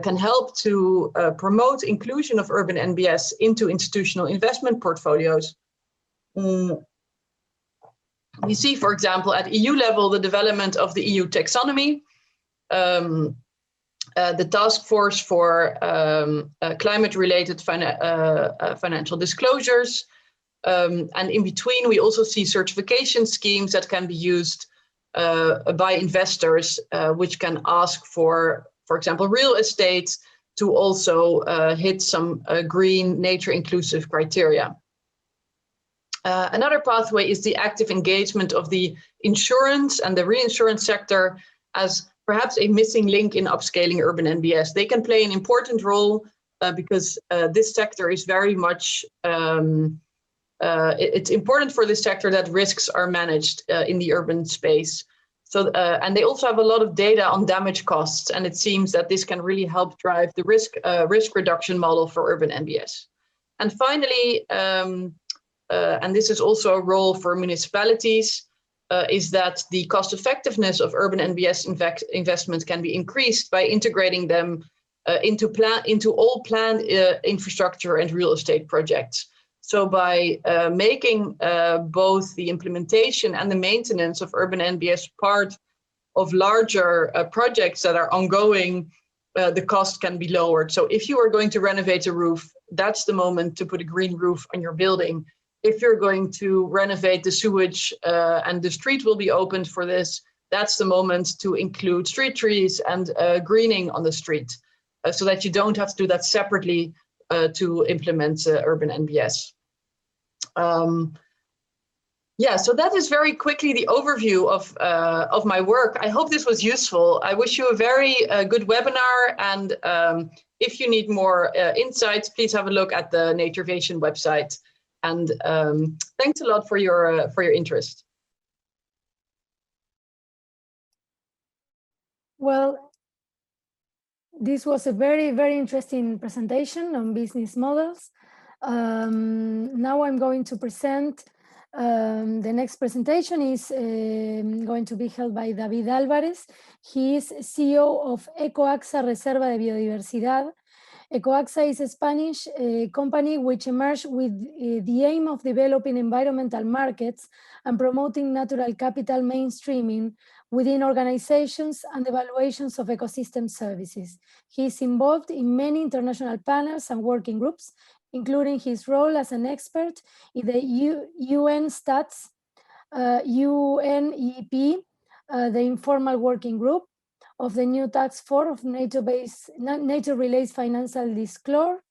can help to promote inclusion of urban NBS into institutional investment portfolios. We see, for example, at EU level, the development of the EU taxonomy, the task force for climate-related financial disclosures, and in between, we also see certification schemes that can be used by investors, which can ask for example, real estate to also hit some green, nature-inclusive criteria. Another pathway is the active engagement of the insurance and the reinsurance sector as perhaps a missing link in upscaling urban NBS. They can play an important role because this sector is very much, it's important for this sector that risks are managed in the urban space. So, and they also have a lot of data on damage costs, and it seems that this can really help drive the risk reduction model for urban NBS. And finally, and this is also a role for municipalities, is that the cost effectiveness of urban NBS investments can be increased by integrating them into all planned infrastructure and real estate projects. So by making both the implementation and the maintenance of urban NBS part of larger projects that are ongoing, the cost can be lowered. So if you are going to renovate a roof, that's the moment to put a green roof on your building. If you're going to renovate the sewage and the street will be opened for this, that's the moment to include street trees and greening on the street, so that you don't have to do that separately to implement urban NBS. Yeah, so that is very quickly the overview of my work. I hope this was useful. I wish you a very good webinar, and if you need more insights, please have a look at the Naturaleza website. And thanks a lot for your interest. Well, this was a very, very interesting presentation on business models. Now I'm going to present the next presentation is going to be held by David Álvarez. He is CEO of EcoAXA Reserva de Biodiversidad. EcoAXA is a Spanish company which emerged with the aim of developing environmental markets and promoting natural capital mainstreaming within organizations and evaluations of ecosystem services. He is involved in many international panels and working groups, including his role as an expert in the UN Stats, UNEP, the informal working group of the new task force of nature-related financial disclosure,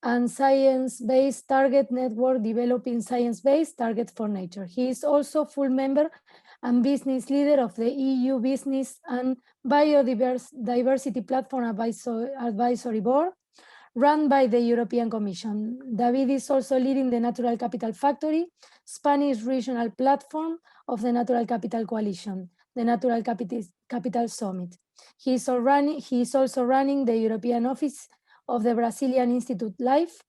and science-based target network developing science-based targets for nature. He is also full member and business leader of the EU Business and Biodiversity Platform Advisory Board, run by the European Commission. David is also leading the Natural Capital Factory, Spanish regional platform of the Natural Capital Coalition, the Natural Capital Summit. He is also running the European office of the Brazilian Institute Life.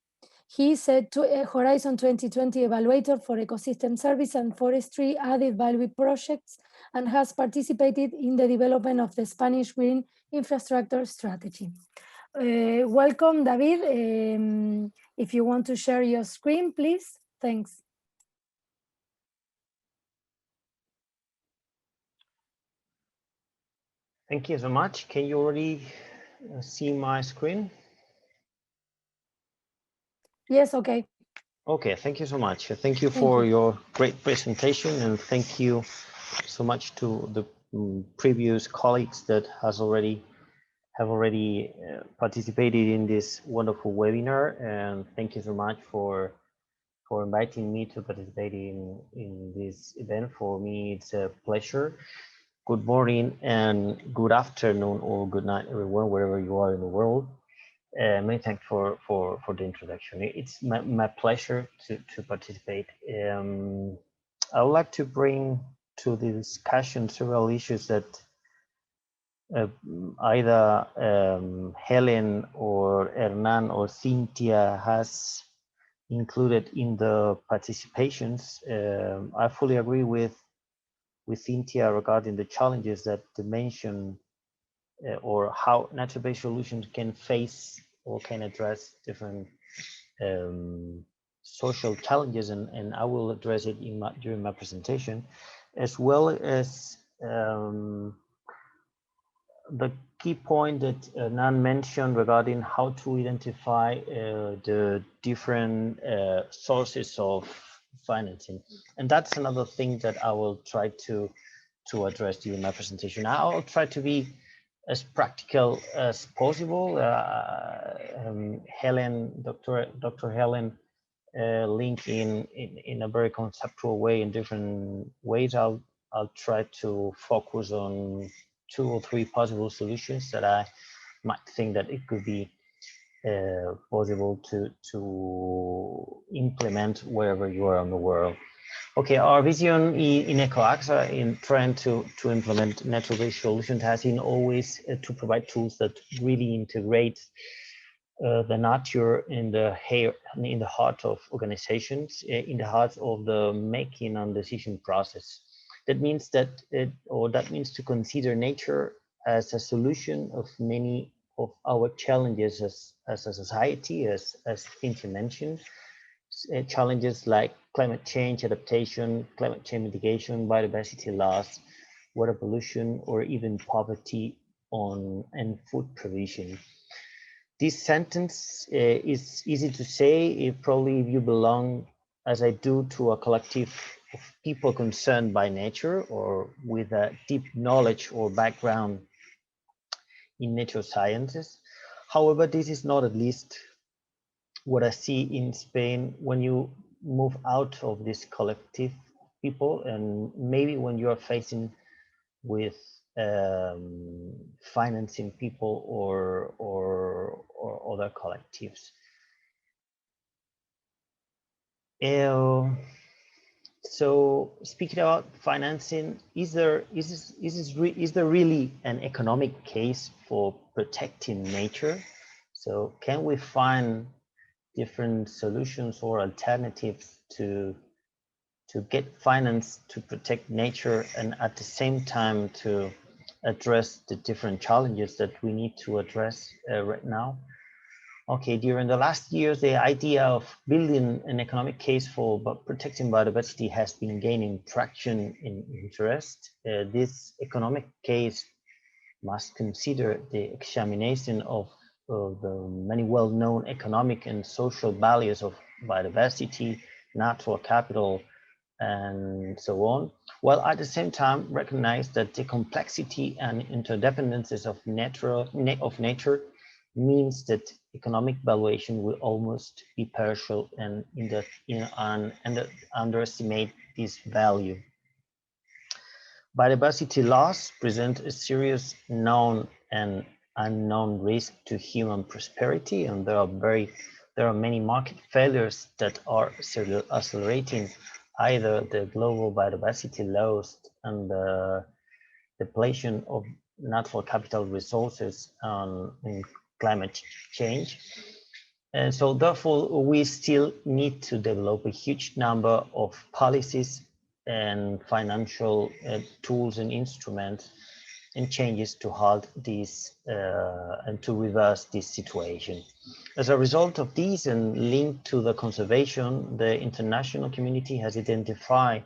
He is a Horizon 2020 evaluator for ecosystem service and forestry added value projects, and has participated in the development of the Spanish green infrastructure strategy. Welcome, David. If you want to share your screen, please. Thanks. Thank you so much. Can you already see my screen? Yes, okay. Okay, thank you so much. Thank you for your great presentation, and thank you so much to the previous colleagues that have already participated in this wonderful webinar, and thank you so much for inviting me to participate in this event. For me, it's a pleasure. Good morning and good afternoon or good night, everyone, wherever you are in the world. Many thanks for the introduction. It's my pleasure to participate. I would like to bring to the discussion several issues that either Helen or Hernan or Cynthia has included in the participations. I fully agree with Cynthia regarding the challenges that they mentioned, or how nature-based solutions can face or can address different social challenges, and I will address it during my presentation, as well as the key point that Nan mentioned regarding how to identify the different sources of financing. And that's another thing that I will try to address during my presentation. I'll try to be as practical as possible. Dr. Helen linked in a very conceptual way in different ways. I'll try to focus on 2 or 3 possible solutions that I might think that it could be possible to implement wherever you are in the world. Okay, our vision in EcoAXA in trying to implement nature-based solutions has been always to provide tools that really integrate the nature in the heart of organizations, in the heart of the making and decision process. That means that to consider nature as a solution of many of our challenges as a society, as Cynthia mentioned, challenges like climate change adaptation, climate change mitigation, biodiversity loss, water pollution, or even poverty and food provision. This sentence is easy to say if probably if you belong, as I do, to a collective of people concerned by nature or with a deep knowledge or background in nature sciences. However, this is not at least what I see in Spain when you move out of this collective people, and maybe when you are facing with financing people or other collectives. So speaking about financing, is there really an economic case for protecting nature? So can we find different solutions or alternatives to get finance to protect nature and at the same time to address the different challenges that we need to address right now? Okay, during the last years, the idea of building an economic case for protecting biodiversity has been gaining traction in interest. This economic case must consider the examination of the many well-known economic and social values of biodiversity, natural capital, and so on, while at the same time recognize that the complexity and interdependencies of nature means that economic valuation will almost be partial and underestimate this value. Biodiversity loss present a serious known and unknown risk to human prosperity, and there are many market failures that are accelerating either the global biodiversity loss and the depletion of natural capital resources and climate change. And so therefore, we still need to develop a huge number of policies and financial tools and instruments and changes to halt this and to reverse this situation. As a result of these and linked to the conservation, the international community has identified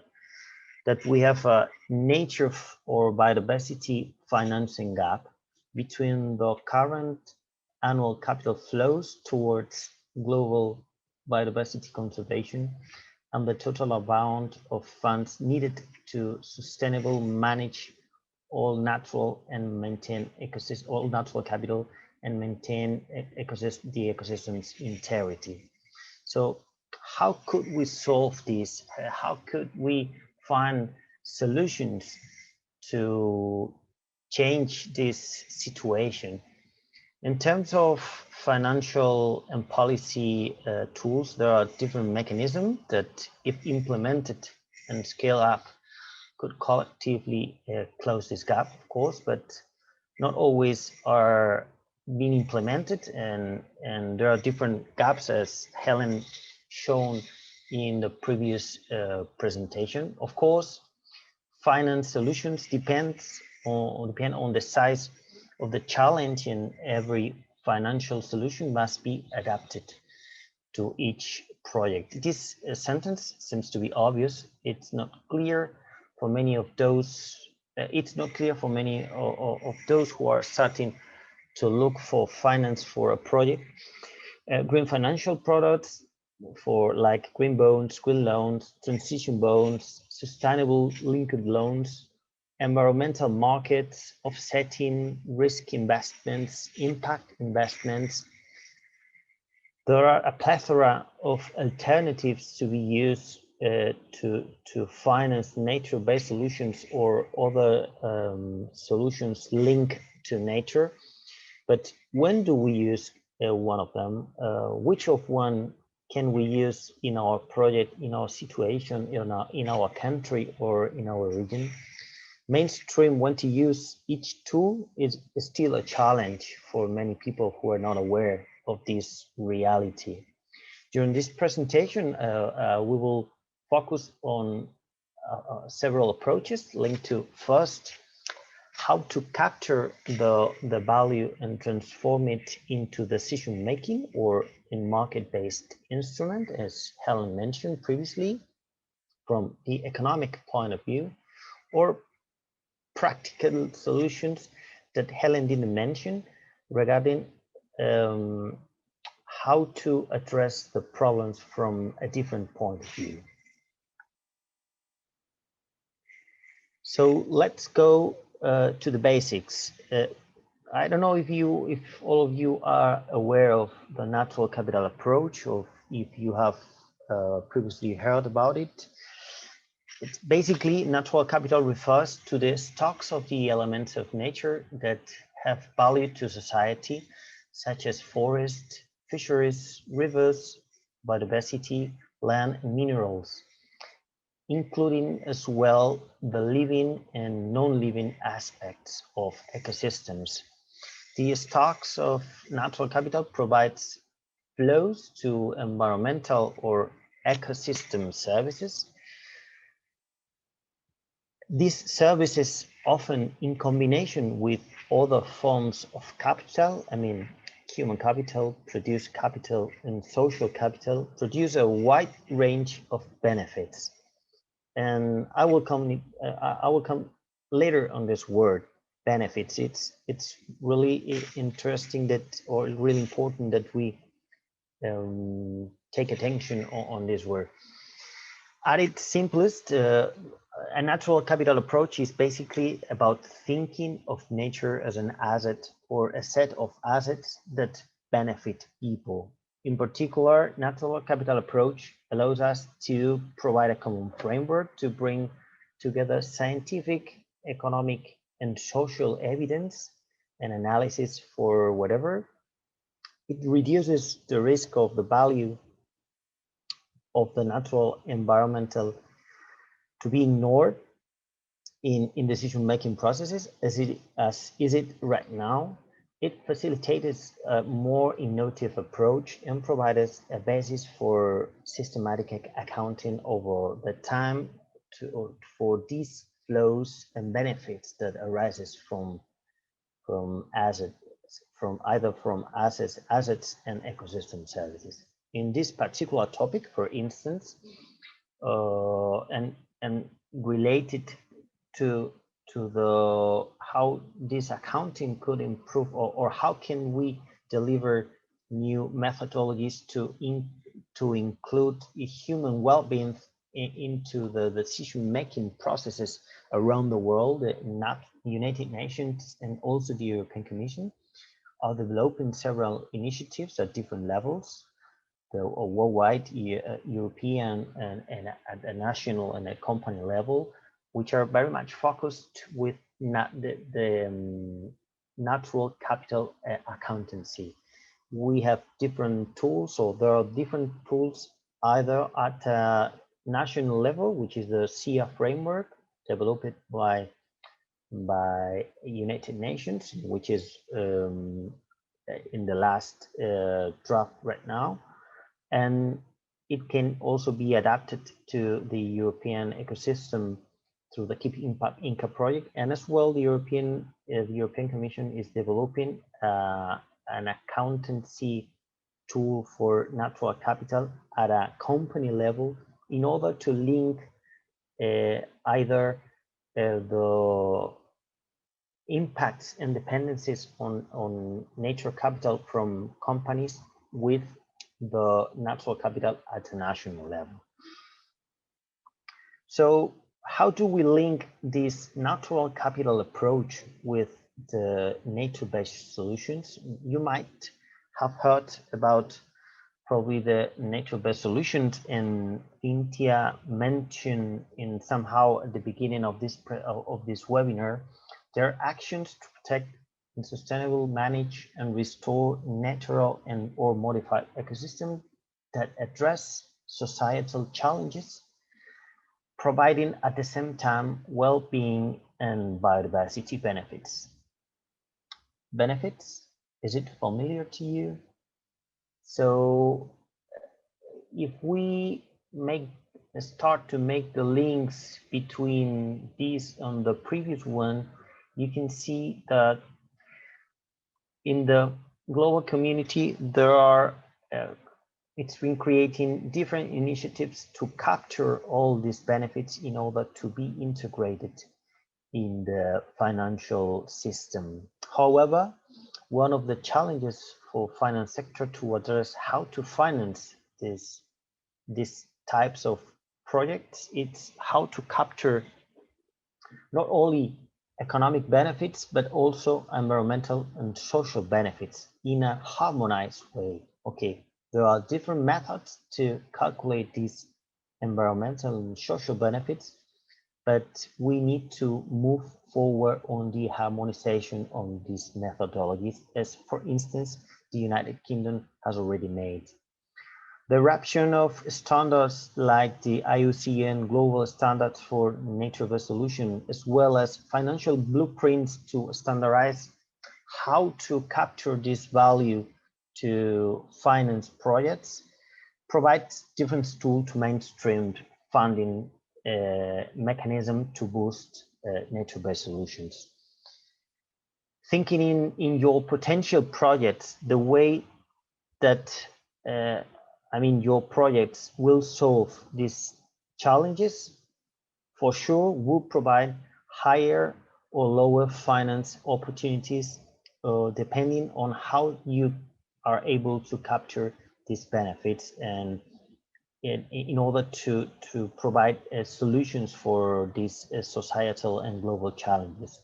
that we have a nature or biodiversity financing gap between the current annual capital flows towards global biodiversity conservation and the total amount of funds needed to sustainably manage all natural and maintain ecosystem, all natural capital and maintain the ecosystem's integrity. So how could we solve this? How could we find solutions to change this situation? In terms of financial and policy tools, there are different mechanisms that, if implemented and scale up, could collectively close this gap, of course, but not always are being implemented, and there are different gaps, as Helen shown in the previous presentation. Of course, finance solutions depend on the size of the challenge, and every financial solution must be adapted to each project. This sentence seems to be obvious. It's not clear for many of those. It's not clear for many of those who are starting to look for finance for a project. Green financial products for like green bonds, green loans, transition bonds, sustainable linked loans, environmental markets, offsetting risk investments, impact investments. There are a plethora of alternatives to be used to finance nature-based solutions or other solutions linked to nature. But when do we use one of them? Which of one can we use in our project, in our situation, in our country, or in our region? Mainstream when to use each tool is still a challenge for many people who are not aware of this reality. During this presentation, we will focus on several approaches linked to, first, how to capture the value and transform it into decision making or in market-based instrument, as Helen mentioned previously, from the economic point of view, or practical solutions that Helen didn't mention regarding how to address the problems from a different point of view. So let's go to the basics. I don't know if all of you are aware of the natural capital approach, or if you have previously heard about it. It's basically, natural capital refers to the stocks of the elements of nature that have value to society, such as forests, fisheries, rivers, biodiversity, land, and minerals, including as well the living and non-living aspects of ecosystems. The stocks of natural capital provides flows to environmental or ecosystem services. These services, often in combination with other forms of capital, I mean, human capital, produce capital, and social capital, produce a wide range of benefits. And I will come later on this word, benefits. It's really interesting that, or really important that we take attention on this word. At its simplest, a natural capital approach is basically about thinking of nature as an asset or a set of assets that benefit people. In particular, natural capital approach allows us to provide a common framework to bring together scientific, economic, and social evidence and analysis for whatever. It reduces the risk of the value of the natural environmental to be ignored in decision-making processes as is it right now. It facilitates a more innovative approach and provides a basis for systematic accounting over the time for these flows and benefits that arises from assets, assets and ecosystem services. In this particular topic, for instance, and related to the how this accounting could improve, or how can we deliver new methodologies to include human well-being into the decision-making processes around the world. Not United Nations and also the European Commission are developing several initiatives at different levels, the worldwide, European, and at a national and a company level, which are very much focused with the natural capital accountancy. We have different tools, or there are different tools either at a national level, which is the SIA framework developed by United Nations, which is in the last draft right now. And it can also be adapted to the European ecosystem through the Keep Impact Inca project, and as well the European Commission is developing an accountancy tool for natural capital at a company level in order to link either the impacts and dependencies on nature capital from companies with the natural capital at a national level. So how do we link this natural capital approach with the nature-based solutions? You might have heard about probably the nature-based solutions, and India mentioned in somehow at the beginning of this webinar their actions to protect and sustainably manage and restore natural and or modified ecosystems that address societal challenges, providing at the same time well-being and biodiversity benefits. Benefits, is it familiar to you? So if we start to make the links between these on the previous one, you can see that in the global community, there are it's been creating different initiatives to capture all these benefits in order to be integrated in the financial system. However, one of the challenges for finance sector to address how to finance these types of projects, it's how to capture not only economic benefits, but also environmental and social benefits in a harmonized way. Okay, there are different methods to calculate these environmental and social benefits, but we need to move forward on the harmonization on these methodologies, as for instance, the United Kingdom has already made. The adoption of standards like the IUCN Global Standards for Nature-Based Solutions, as well as financial blueprints to standardize how to capture this value to finance projects, provides different tools to mainstream funding mechanism to boost nature-based solutions. Thinking in your potential projects, the way that your projects will solve these challenges, for sure will provide higher or lower finance opportunities, depending on how you are able to capture these benefits and in order to provide solutions for these societal and global challenges.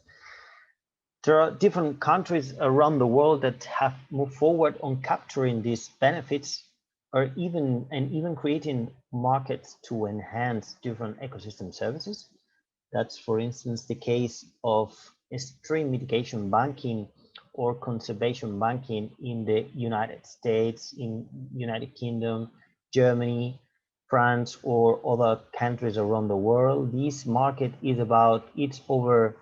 There are different countries around the world that have moved forward on capturing these benefits, or even creating markets to enhance different ecosystem services. That's, for instance, the case of stream mitigation banking or conservation banking in the United States, in United Kingdom, Germany, France, or other countries around the world. This market is it's over,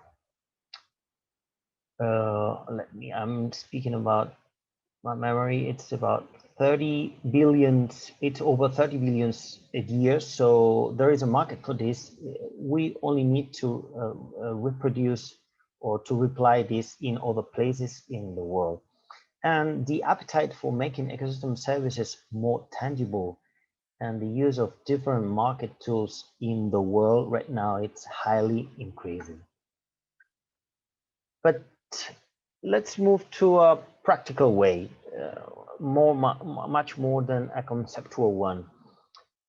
I'm speaking about my memory, it's about 30 billion, it's over 30 billion a year. So there is a market for this. We only need to reproduce or to reply this in other places in the world. And the appetite for making ecosystem services more tangible and the use of different market tools in the world right now, it's highly increasing. But let's move to a practical way, much more than a conceptual one.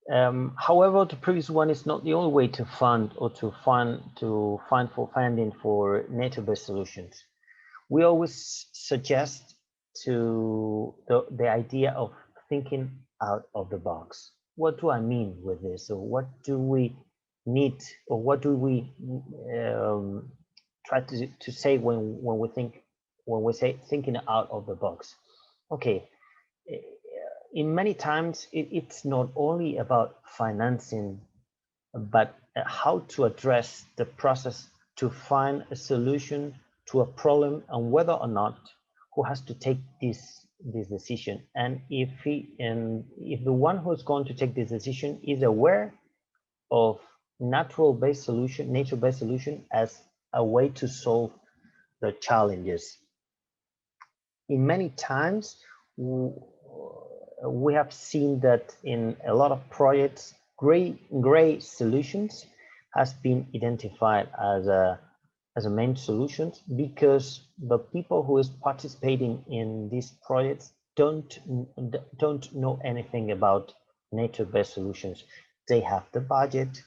However, the previous one is not the only way to fund or to find for funding for nature-based solutions. We always suggest to the idea of thinking out of the box. What do I mean with this? So what do we need, or what do we try to say when we say thinking out of the box? Okay, in many times it's not only about financing, but how to address the process to find a solution to a problem, and whether or not who has to take this decision, and if the one who's going to take this decision is aware of nature-based solution as a way to solve the challenges. In many times, we have seen that in a lot of projects, gray solutions has been identified as a main solution, because the people who is participating in these projects don't know anything about nature-based solutions. They have the budget,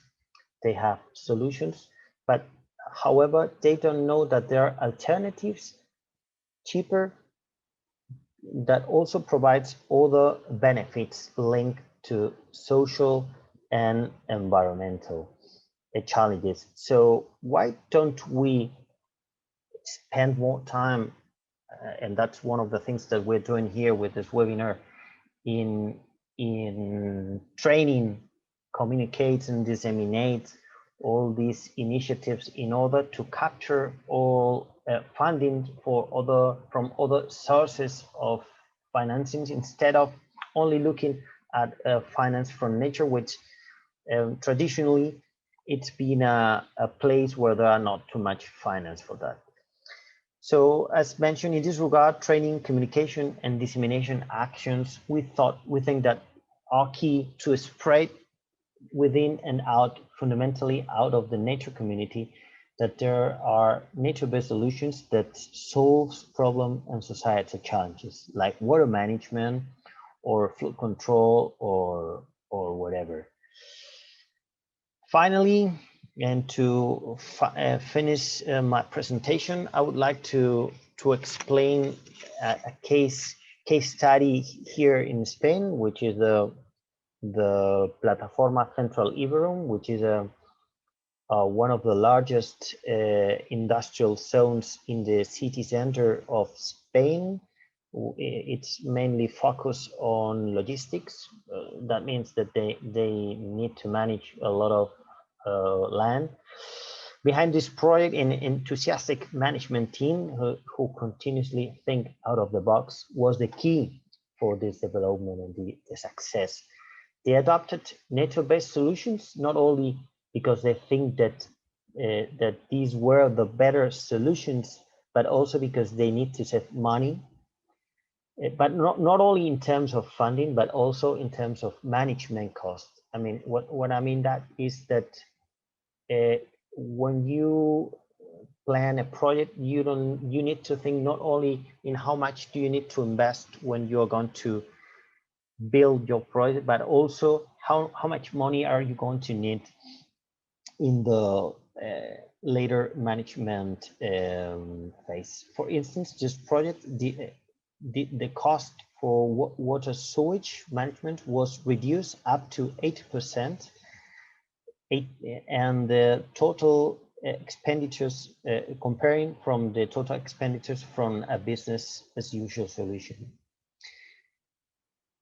they have solutions, but however, they don't know that there are alternatives, cheaper, that also provides other benefits linked to social and environmental challenges. So why don't we spend more time, and that's one of the things that we're doing here with this webinar, in training, communicate and disseminate all these initiatives in order to capture all funding from other sources of financing, instead of only looking at finance from nature, which traditionally it's been a place where there are not too much finance for that. So as mentioned, in this regard, training, communication, and dissemination actions, we think that are key to spread within and out, fundamentally out of the nature community, that there are nature-based solutions that solves problem and societal challenges like water management or flood control or whatever. Finally, and to finish my presentation, I would like to explain a case study here in Spain, which is the Plataforma Central Iberum, which is one of the largest industrial zones in the city center of Spain. It's mainly focused on logistics. That means that they need to manage a lot of land. Behind this project, an enthusiastic management team who continuously think out of the box was the key for this development and the success. They adopted nature-based solutions, not only because they think that these were the better solutions, but also because they need to save money, but not only in terms of funding, but also in terms of management costs. I mean, what I mean that is that when you plan a project, you need to think not only in how much do you need to invest when you're going to build your project, but also how much money are you going to need in the later management phase. For instance, this project, the cost for water sewage management was reduced up to 8%, and the total expenditures, comparing from the total expenditures from a business as usual solution.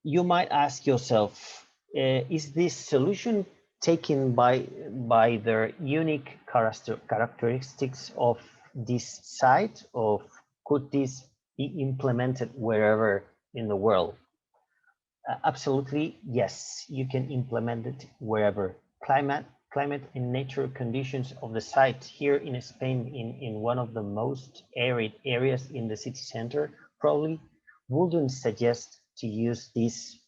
You might ask yourself, is this solution taken by their unique characteristics of this site, or could this be implemented wherever in the world? Absolutely, yes, you can implement it wherever. Climate and nature conditions of the site here in Spain, in one of the most arid areas in the city center, probably wouldn't suggest to use this,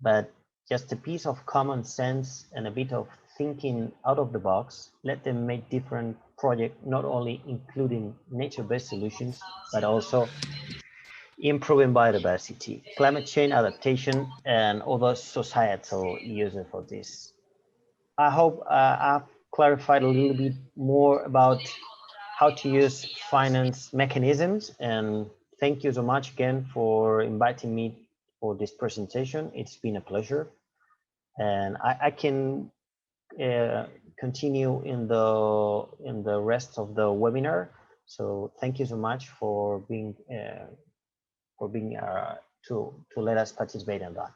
but just a piece of common sense and a bit of thinking out of the box, let them make different projects, not only including nature-based solutions, but also improving biodiversity, climate change adaptation, and other societal uses for this. I hope I've clarified a little bit more about how to use finance mechanisms, and thank you so much again for inviting me for this presentation. It's been a pleasure, and I can continue in the rest of the webinar. So thank you so much for being to let us participate in that.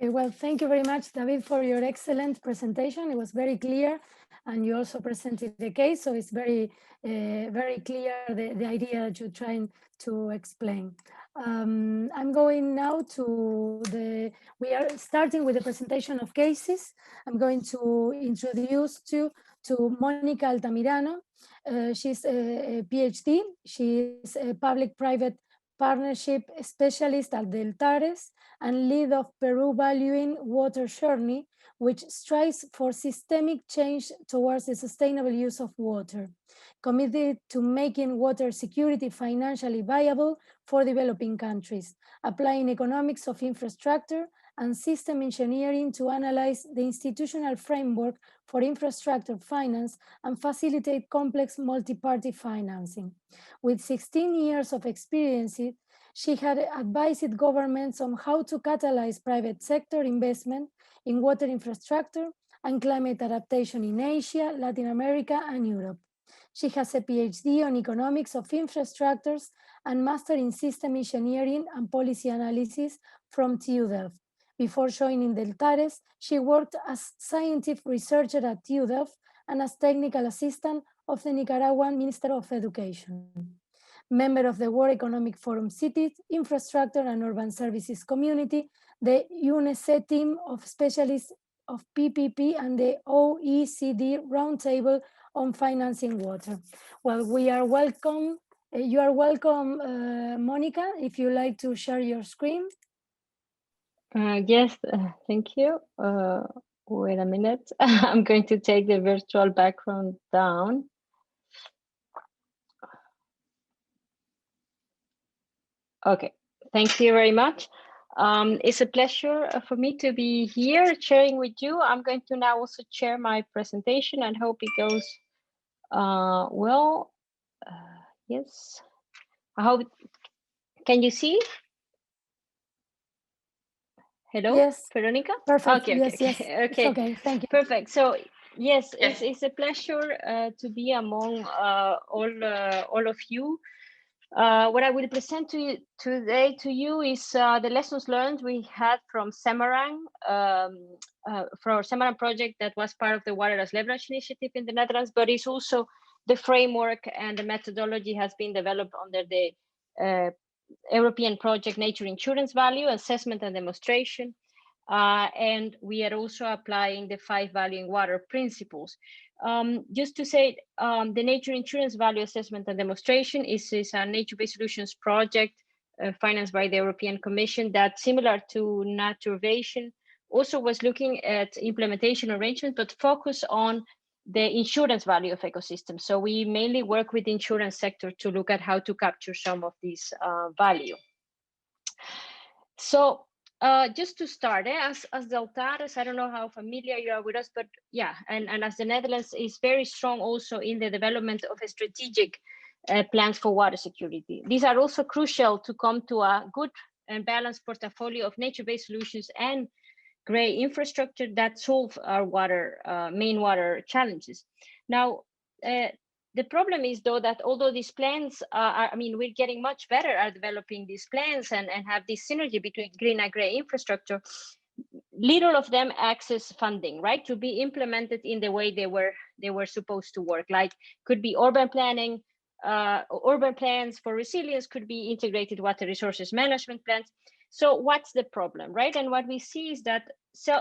Okay, well, thank you very much, David, for your excellent presentation. It was very clear, and you also presented the case, so it's very clear the idea that you're trying to explain. I'm going now to we are starting with the presentation of cases. I'm going to introduce you to Mónica Altamirano. She's a PhD. She's a public-private partnership specialist at Deltares and lead of Peru Valuing Water Journey, which strives for systemic change towards the sustainable use of water, committed to making water security financially viable for developing countries, applying economics of infrastructure and system engineering to analyze the institutional framework for infrastructure finance and facilitate complex multi-party financing. With 16 years of experience, she had advised governments on how to catalyze private sector investment in water infrastructure and climate adaptation in Asia, Latin America, and Europe. She has a PhD on economics of infrastructures and master in system engineering and policy analysis from TUDelft. Before joining Deltares, she worked as scientific researcher at TUDelft and as technical assistant of the Nicaraguan Minister of Education. Member of the World Economic Forum Cities, Infrastructure and Urban Services Community, the UNESE team of specialists of PPP and the OECD Roundtable on financing water. Well, we are welcome. You are welcome, Monica, if you like to share your screen. Yes, thank you. Wait a minute. I'm going to take the virtual background down. Okay, thank you very much. It's a pleasure for me to be here sharing with you. I'm going to now also share my presentation and hope it goes well. Yes, I hope. Can you see? Hello, yes. Veronica? Perfect. Okay, yes, okay, yes. okay. It's okay, thank you. Perfect. So yes, it's a pleasure to be among all of you. What I will present to you today is the lessons learned we had from Semarang, for our Semarang project that was part of the Water as Leverage initiative in the Netherlands, but it's also the framework and the methodology has been developed under the European project Nature Insurance Value Assessment and Demonstration. And we are also applying the 5 valuing water principles. Just to say, the Nature Insurance Value Assessment and Demonstration is a nature-based solutions project financed by the European Commission that, similar to Naturaleza, also was looking at implementation arrangements, but focus on the insurance value of ecosystems. So we mainly work with the insurance sector to look at how to capture some of this value. So just to start, as Deltares, I don't know how familiar you are with us, but yeah, and as the Netherlands is very strong also in the development of a strategic plans for water security. These are also crucial to come to a good and balanced portfolio of nature-based solutions and gray infrastructure that solve our water main water challenges. Now, the problem is though that although these plans I mean, we're getting much better at developing these plans and have this synergy between green and gray infrastructure, little of them access funding, right, to be implemented in the way they were supposed to work. Like could be urban planning, urban plans for resilience, could be integrated water resources management plans. So what's the problem, right? And what we see is that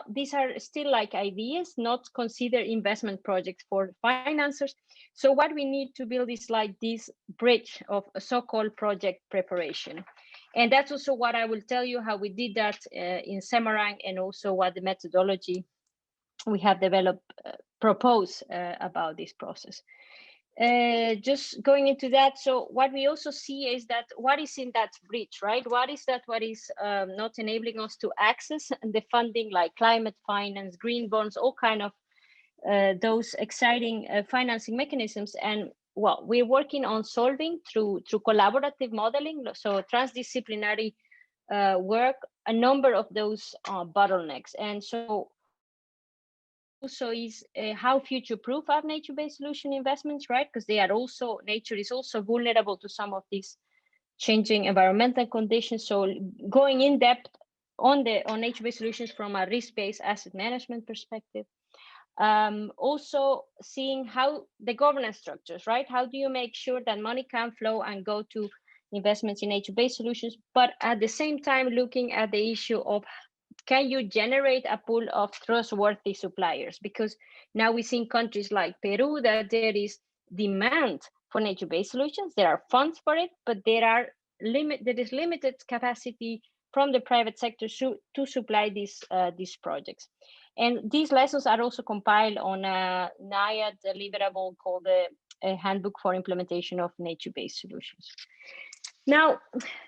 these are still like ideas, not considered investment projects for financiers. So what we need to build is like this bridge of a so-called project preparation. And that's also what I will tell you how we did that in Semarang, and also what the methodology we have developed propose about this process. Just going into that, so what we also see is that what is in that bridge, right? What is not enabling us to access the funding, like climate finance, green bonds, all kind of those exciting financing mechanisms. And well, we're working on solving through collaborative modeling, so transdisciplinary work, a number of those bottlenecks. And so also is how future-proof are nature-based solution investments, right? Because they are also, nature is also vulnerable to some of these changing environmental conditions. So going in depth on nature-based solutions from a risk-based asset management perspective. Also seeing how the governance structures, right? How do you make sure that money can flow and go to investments in nature-based solutions, but at the same time looking at the issue of can you generate a pool of trustworthy suppliers? Because now we see in countries like Peru that there is demand for nature-based solutions. There are funds for it, but there is limited capacity from the private sector to supply these projects. And these lessons are also compiled on a NIAD deliverable called the Handbook for Implementation of Nature-Based Solutions. Now,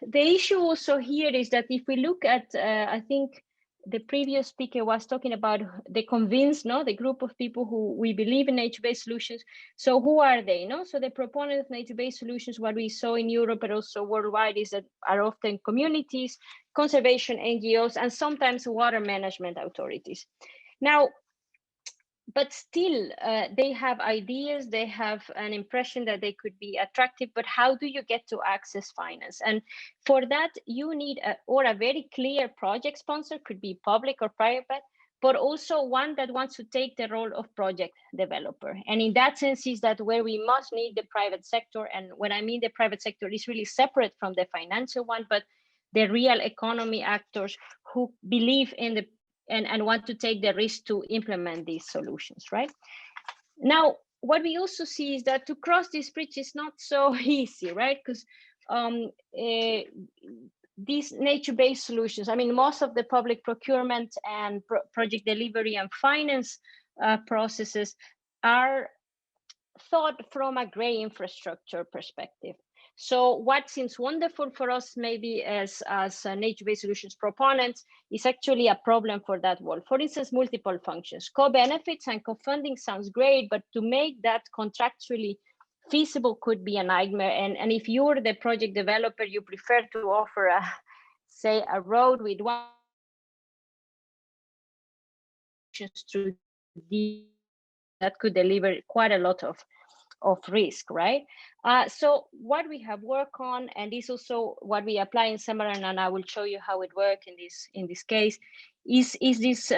the issue also here is that if we look at, I think the previous speaker was talking about the convinced, the group of people who we believe in nature-based solutions. So who are they? So the proponents of nature-based solutions, what we saw in Europe, but also worldwide, is that are often communities, conservation NGOs, and sometimes water management authorities. Now, but still, they have ideas, they have an impression that they could be attractive, but how do you get to access finance? And for that, you need a very clear project sponsor, could be public or private, but also one that wants to take the role of project developer. And in that sense is that where we must need the private sector. And when I mean the private sector is really separate from the financial one, but the real economy actors who believe in the and want to take the risk to implement these solutions, right? Now, what we also see is that to cross this bridge is not so easy, right? Because these nature-based solutions, I mean, most of the public procurement and project delivery and finance processes are thought from a gray infrastructure perspective. So what seems wonderful for us maybe as nature-based solutions proponents is actually a problem for that world. For instance, multiple functions. Co-benefits and co-funding sounds great, but to make that contractually feasible could be a nightmare. And if you're the project developer, you prefer to offer say a road with one through that could deliver quite a lot of risk, right? So what we have worked on, and this also what we apply in Semarang, and I will show you how it works in this case, is this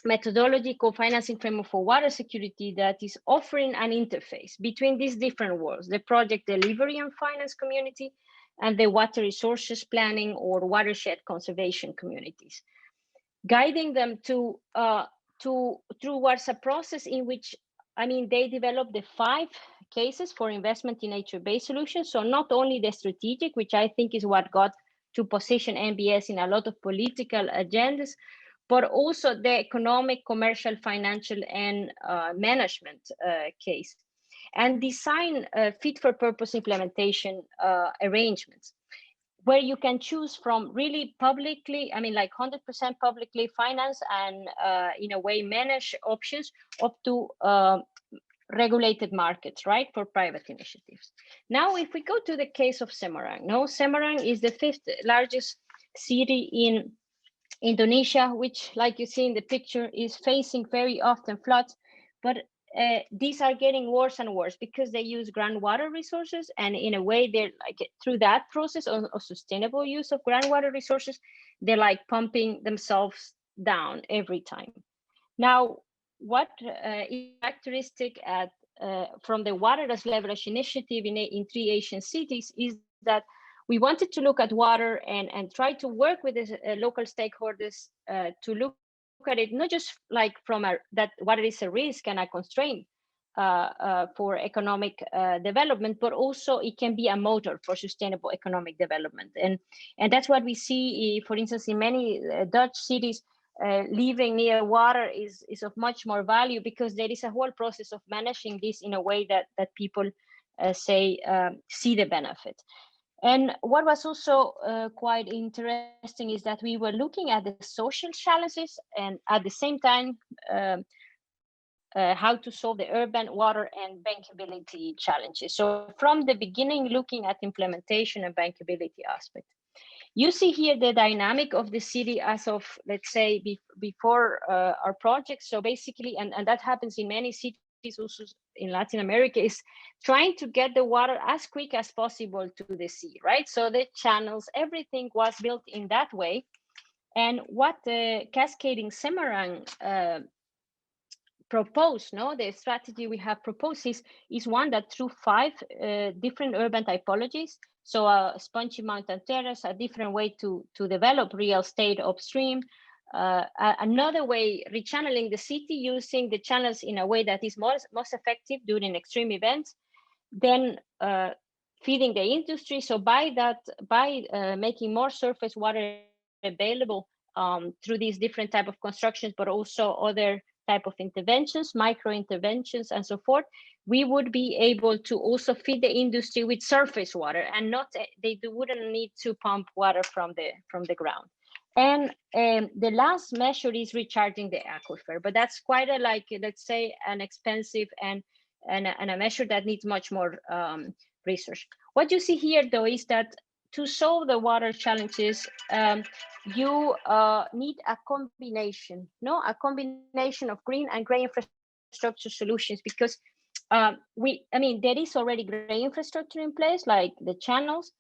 methodology co-financing framework for water security that is offering an interface between these different worlds, the project delivery and finance community and the water resources planning or watershed conservation communities, guiding them towards a process in which, I mean, they developed the 5 cases for investment in nature-based solutions. So not only the strategic, which I think is what got to position NBS in a lot of political agendas, but also the economic, commercial, financial, and management case, and design fit-for-purpose implementation arrangements, where you can choose from really publicly, I mean, like 100% publicly financed and in a way managed options up to regulated markets, right, for private initiatives. Now, if we go to the case of Semarang, Semarang is the 5th largest city in Indonesia, which, like you see in the picture, is facing very often floods, but these are getting worse and worse because they use groundwater resources, and in a way, they're like through that process of sustainable use of groundwater resources, they're like pumping themselves down every time. Now, what is characteristic from the Water as Leverage initiative in 3 Asian cities is that we wanted to look at water and try to work with the local stakeholders to look at it not just like from that water is a risk and a constraint for economic development, but also it can be a motor for sustainable economic development. And that's what we see, for instance, in many Dutch cities. Living near water is of much more value because there is a whole process of managing this in a way that people see the benefit. And what was also quite interesting is that we were looking at the social challenges and at the same time how to solve the urban water and bankability challenges. So from the beginning, looking at implementation and bankability aspect. You see here the dynamic of the city as of, let's say, before our project. So basically, and that happens in many cities also in Latin America, is trying to get the water as quick as possible to the sea, right? So the channels, everything was built in that way. And what the Cascading Semarang proposed, the strategy we have proposed is one that through 5 different urban typologies, so a spongy mountain terrace, a different way to develop real estate upstream, another way, rechanneling the city using the channels in a way that is most effective during extreme events, then feeding the industry. So by making more surface water available through these different type of constructions, but also other type of interventions, micro interventions, and so forth, we would be able to also feed the industry with surface water, and they wouldn't need to pump water from the ground. And the last measure is recharging the aquifer, but that's quite let's say, an expensive and a measure that needs much more research. What you see here, though, is that to solve the water challenges, you need a combination, of green and gray infrastructure solutions, because there is already gray infrastructure in place, like the channels,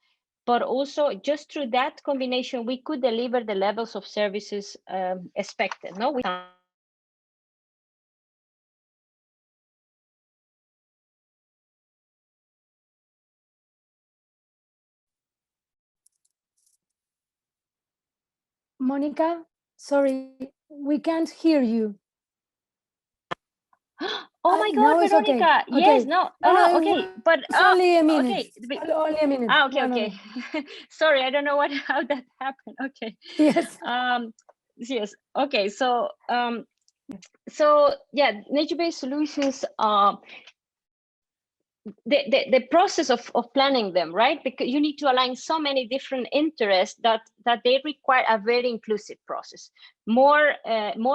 but also just through that combination, we could deliver the levels of services expected. Monica, sorry, we can't hear you. Oh my God, no, it's Veronica. okay. Yes, Okay. no. No, Okay, but it's only a minute. okay. Only a minute. Ah, okay, No, okay. no. Sorry, I don't know how that happened. Okay. Yes. Yes. Okay. So yeah, nature-based solutions. The process of planning them, right? Because you need to align so many different interests that they require a very inclusive process, more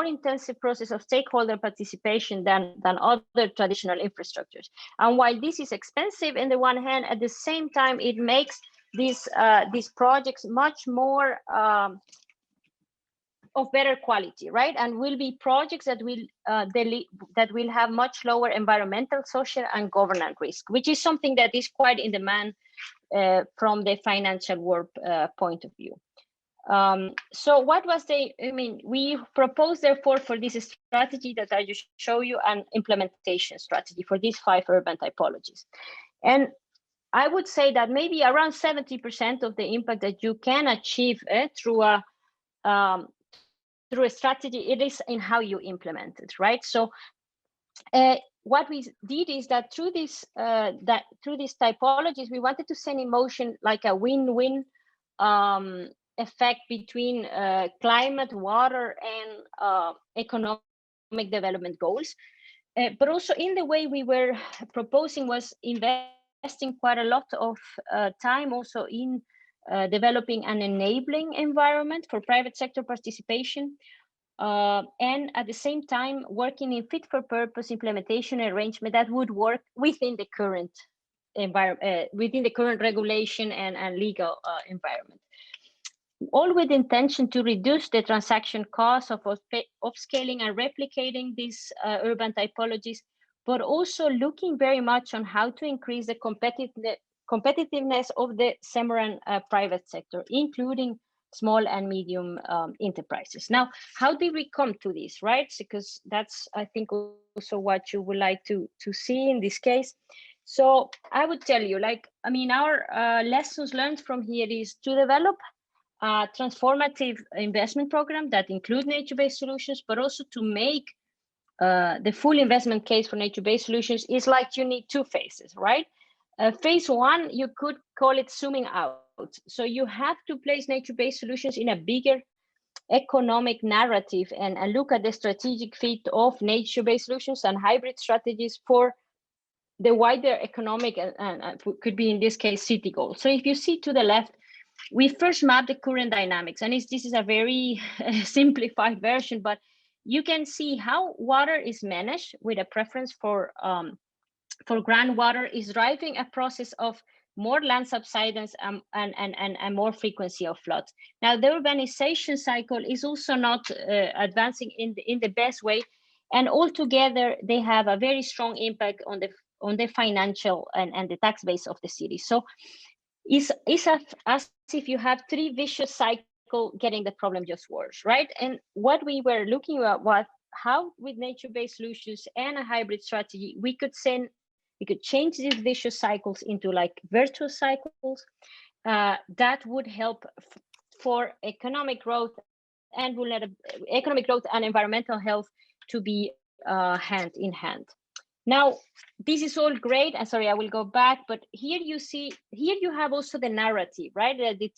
intensive process of stakeholder participation than other traditional infrastructures. And while this is expensive in the one hand, at the same time it makes these projects much more of better quality, right? And will be projects that will have much lower environmental, social, and governance risk, which is something that is quite in demand from the financial world point of view. So what was we proposed therefore for this strategy that I just show you an implementation strategy for these 5 urban typologies. And I would say that maybe around 70% of the impact that you can achieve through a strategy, it is in how you implement it, right? So what we did is that through these typologies, we wanted to send in motion like a win-win effect between climate, water, and economic development goals. But also in the way we were proposing was investing quite a lot of time also in developing an enabling environment for private sector participation, and at the same time working in fit for purpose implementation arrangement that would work within the current environment, within the current regulation and legal environment. All with intention to reduce the transaction costs of scaling and replicating these urban typologies, but also looking very much on how to increase the competitiveness of the Semoran private sector, including small and medium enterprises. Now, how did we come to this, right? Because that's, I think, also what you would like to see in this case. So I would tell you, our lessons learned from here is to develop a transformative investment program that includes nature-based solutions, but also to make the full investment case for nature-based solutions is like you need 2 phases, right? Phase 1, you could call it zooming out. So you have to place nature-based solutions in a bigger economic narrative and look at the strategic fit of nature-based solutions and hybrid strategies for the wider economic and could be in this case city goals. So if you see to the left, we first map the current dynamics, and this is a very simplified version, but you can see how water is managed with a preference for groundwater is driving a process of more land subsidence and more frequency of floods. Now, the urbanization cycle is also not advancing in the best way, and altogether they have a very strong impact on the financial and the tax base of the city. So it's as if you have 3 vicious cycles getting the problem just worse, right? And what we were looking at was how with nature-based solutions and a hybrid strategy, we could change these vicious cycles into like virtuous cycles that would help for economic growth and environmental health to be hand in hand. Now, this is all great. And sorry, I will go back, but here you have also the narrative, right? The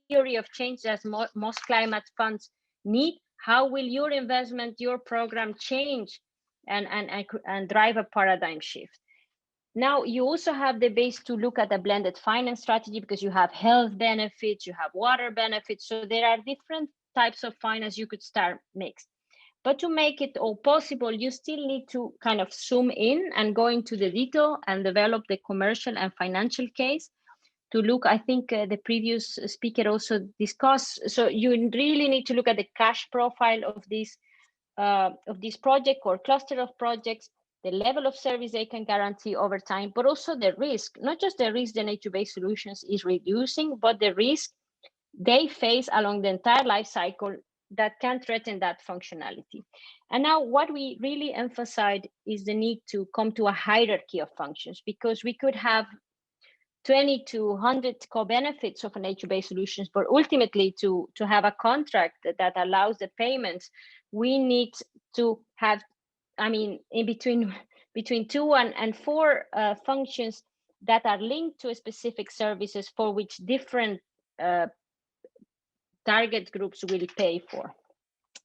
theory of change that most climate funds need. How will your investment, your program change and drive a paradigm shift? Now, you also have the base to look at a blended finance strategy because you have health benefits, you have water benefits. So there are different types of finance you could start mixed. But to make it all possible, you still need to kind of zoom in and go into the detail and develop the commercial and financial case to look. I think the previous speaker also discussed. So you really need to look at the cash profile of this project or cluster of projects, the level of service they can guarantee over time, but also the risk, not just the risk the nature-based solutions is reducing, but the risk they face along the entire life cycle that can threaten that functionality. And now what we really emphasize is the need to come to a hierarchy of functions, because we could have 20 to 100 co-benefits of nature-based solutions, but ultimately to have a contract that allows the payments, we need to have, in between between 2 and 4 functions that are linked to specific services for which different target groups will pay for.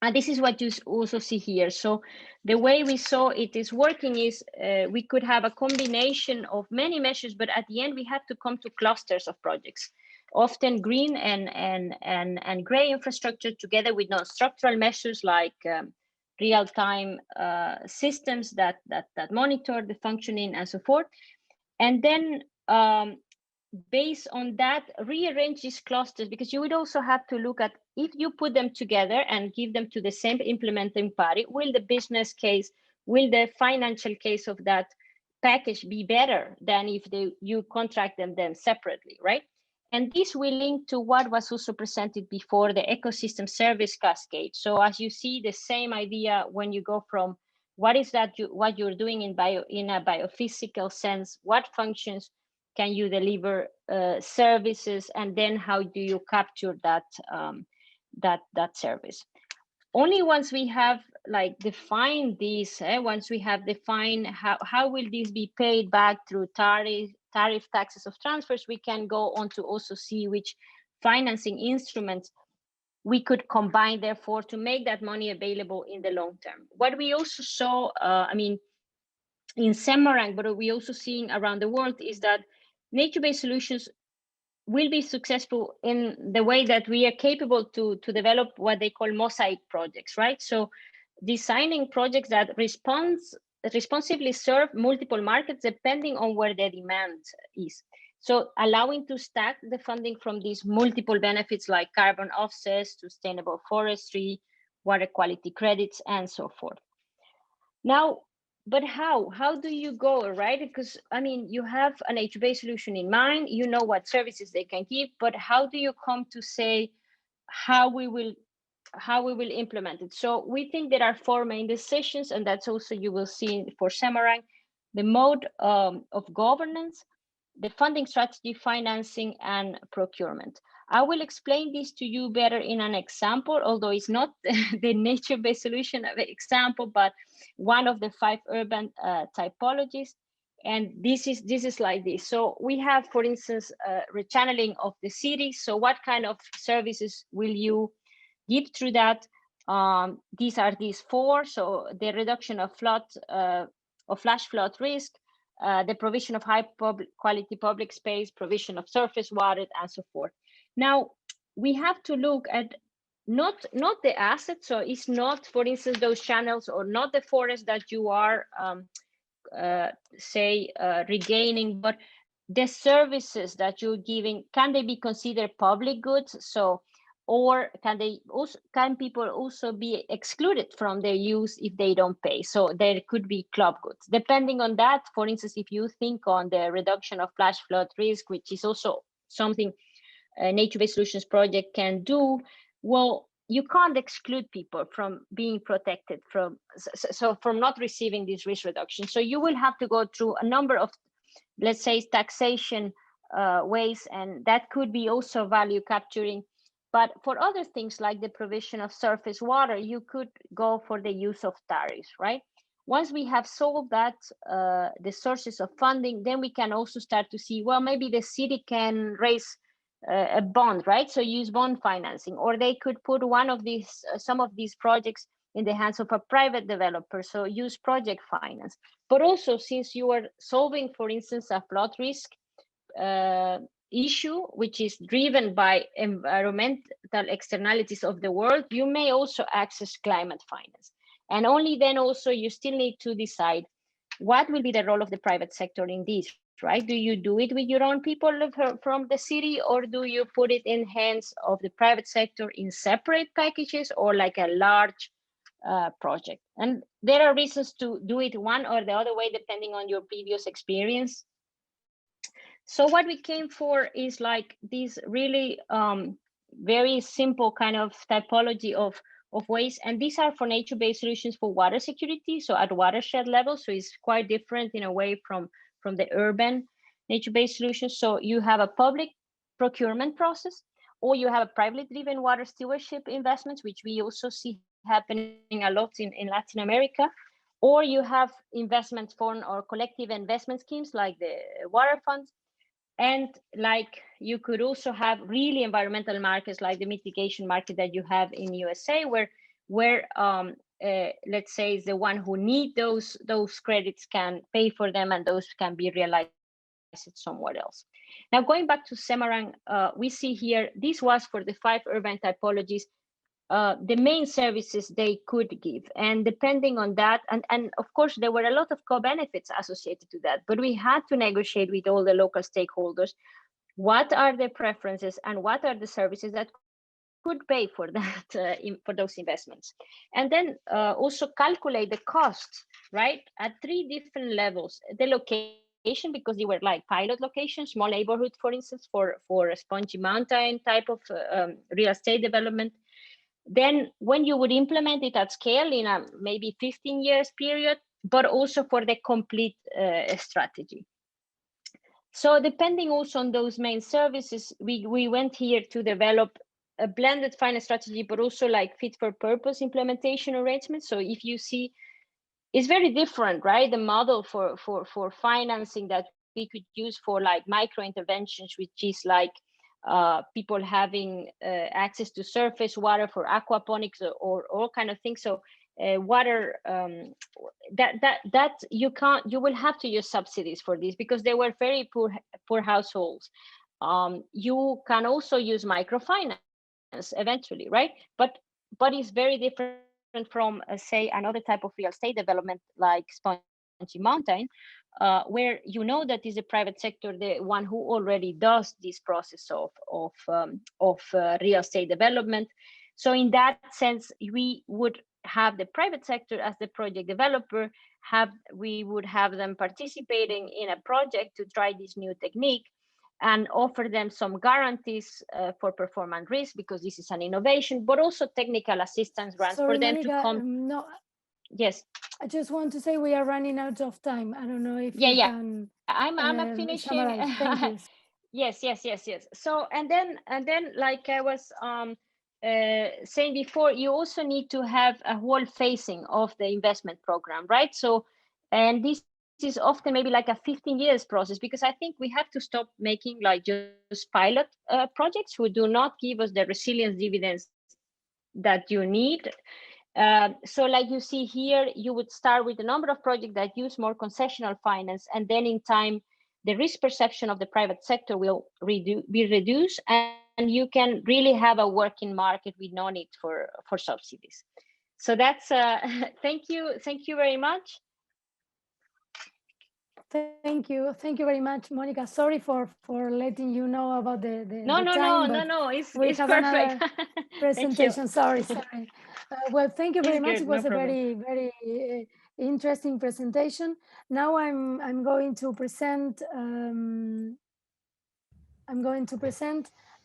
And this is what you also see here. So the way we saw it is working is we could have a combination of many measures, but at the end we have to come to clusters of projects, often green and gray infrastructure together with non-structural measures like real-time systems that monitor the functioning and so forth. And then based on that, rearrange these clusters, because you would also have to look at, if you put them together and give them to the same implementing party, will the business case, will the financial case of that package be better than if you contract them separately, right? And this will link to what was also presented before, the ecosystem service cascade. So as you see, the same idea when you go from what is that what you're doing in a biophysical sense, what functions can you deliver services, and then how do you capture that that service? Only once we have like defined these, once we have defined how will this be paid back through tariff taxes of transfers, we can go on to also see which financing instruments we could combine, therefore, to make that money available in the long term. What we also saw, I mean, in Semarang, but we also seeing around the world, is that nature-based solutions will be successful in the way that we are capable to develop what they call mosaic projects, right? So designing projects that responsively serve multiple markets depending on where the demand is. So allowing to stack the funding from these multiple benefits like carbon offsets, sustainable forestry, water quality credits, and so forth. Now, but how do you go, right? Because I mean, you have an nature-based solution in mind, you know what services they can give, but how do you come to say how we will implement it? So we think there are 4 main decisions, and that's also you will see for Semarang: the mode of governance, the funding strategy, financing, and procurement. I will explain this to you better in an example, although it's not the nature-based solution example, but one of the 5 urban typologies. And this is like this. So we have, for instance, rechanneling of the city. So what kind of services will you give through that? These are these 4. So the reduction of flash flood risk, the provision of high quality public space, provision of surface water, and so forth. Now, we have to look at not the assets. So it's not, for instance, those channels or not the forest that you are, regaining, but the services that you're giving, can they be considered public goods? So, or can people also be excluded from their use if they don't pay? So there could be club goods. Depending on that, for instance, if you think on the reduction of flash flood risk, which is also something a nature-based solutions project can do, well, you can't exclude people from being protected from not receiving this risk reduction. So you will have to go through a number of, let's say, taxation ways, and that could be also value capturing. But for other things like the provision of surface water, you could go for the use of tariffs, right? Once we have solved that, the sources of funding, then we can also start to see, well, maybe the city can raise a bond, right? So use bond financing, or they could put some of these projects in the hands of a private developer, so use project finance. But also, since you are solving, for instance, a flood risk issue, which is driven by environmental externalities of the world, you may also access climate finance. And only then also you still need to decide what will be the role of the private sector in this, right? Do you do it with your own people from the city, or do you put it in hands of the private sector in separate packages, or like a large project? And there are reasons to do it one or the other way, depending on your previous experience. So what we came for is like this really very simple kind of typology of ways, and these are for nature-based solutions for water security, so at watershed level. So it's quite different in a way from the urban nature-based solutions. So you have a public procurement process, or you have a privately driven water stewardship investments, which we also see happening a lot in Latin America, or you have investment fund or collective investment schemes like the water funds. And like you could also have really environmental markets like the mitigation market that you have in USA, where let's say the one who need those credits can pay for them, and those can be realized somewhere else. Now, going back to Semarang, we see here, this was for the 5 urban typologies, the main services they could give. And depending on that, and of course, there were a lot of co-benefits associated to that, but we had to negotiate with all the local stakeholders, what are the preferences and what are the services that could pay for that, for those investments. And then also calculate the costs, right? At 3 different levels, the location, because they were like pilot locations, small neighborhood, for instance, for a spongy mountain type of real estate development. Then when you would implement it at scale in a maybe 15 years period, but also for the complete strategy. So depending also on those main services, we went here to develop a blended finance strategy, but also like fit for purpose implementation arrangements. So if you see, it's very different, right? The model for financing that we could use for like micro interventions, which is like people having access to surface water for aquaponics or all kind of things. So water that you will have to use subsidies for this because they were very poor households. You can also use microfinance eventually, right? But it's very different from say another type of real estate development like Spongy Mountain, where you know that is the private sector, the one who already does this process of real estate development. So in that sense, we would have the private sector as the project developer. We would have them participating in a project to try this new technique and offer them some guarantees for performance risk, because this is an innovation, but also technical assistance grants for them Monica, to come. No, yes. I just want to say we are running out of time. I don't know if you can. I'm finishing. Thank you. Yes. So and then like I was saying before, you also need to have a whole phasing of the investment program, right? So, and this is often maybe like a 15 years process, because I think we have to stop making like just pilot projects who do not give us the resilience dividends that you need. So like you see here, you would start with a number of projects that use more concessional finance, and then in time, the risk perception of the private sector will be reduced, and you can really have a working market with no need for subsidies. So that's thank you very much. Thank you very much, Monica. Sorry for letting you know about the time. No, it's perfect. Presentation. Sorry. Well, thank you very much. It was a very interesting presentation. Now I'm going to present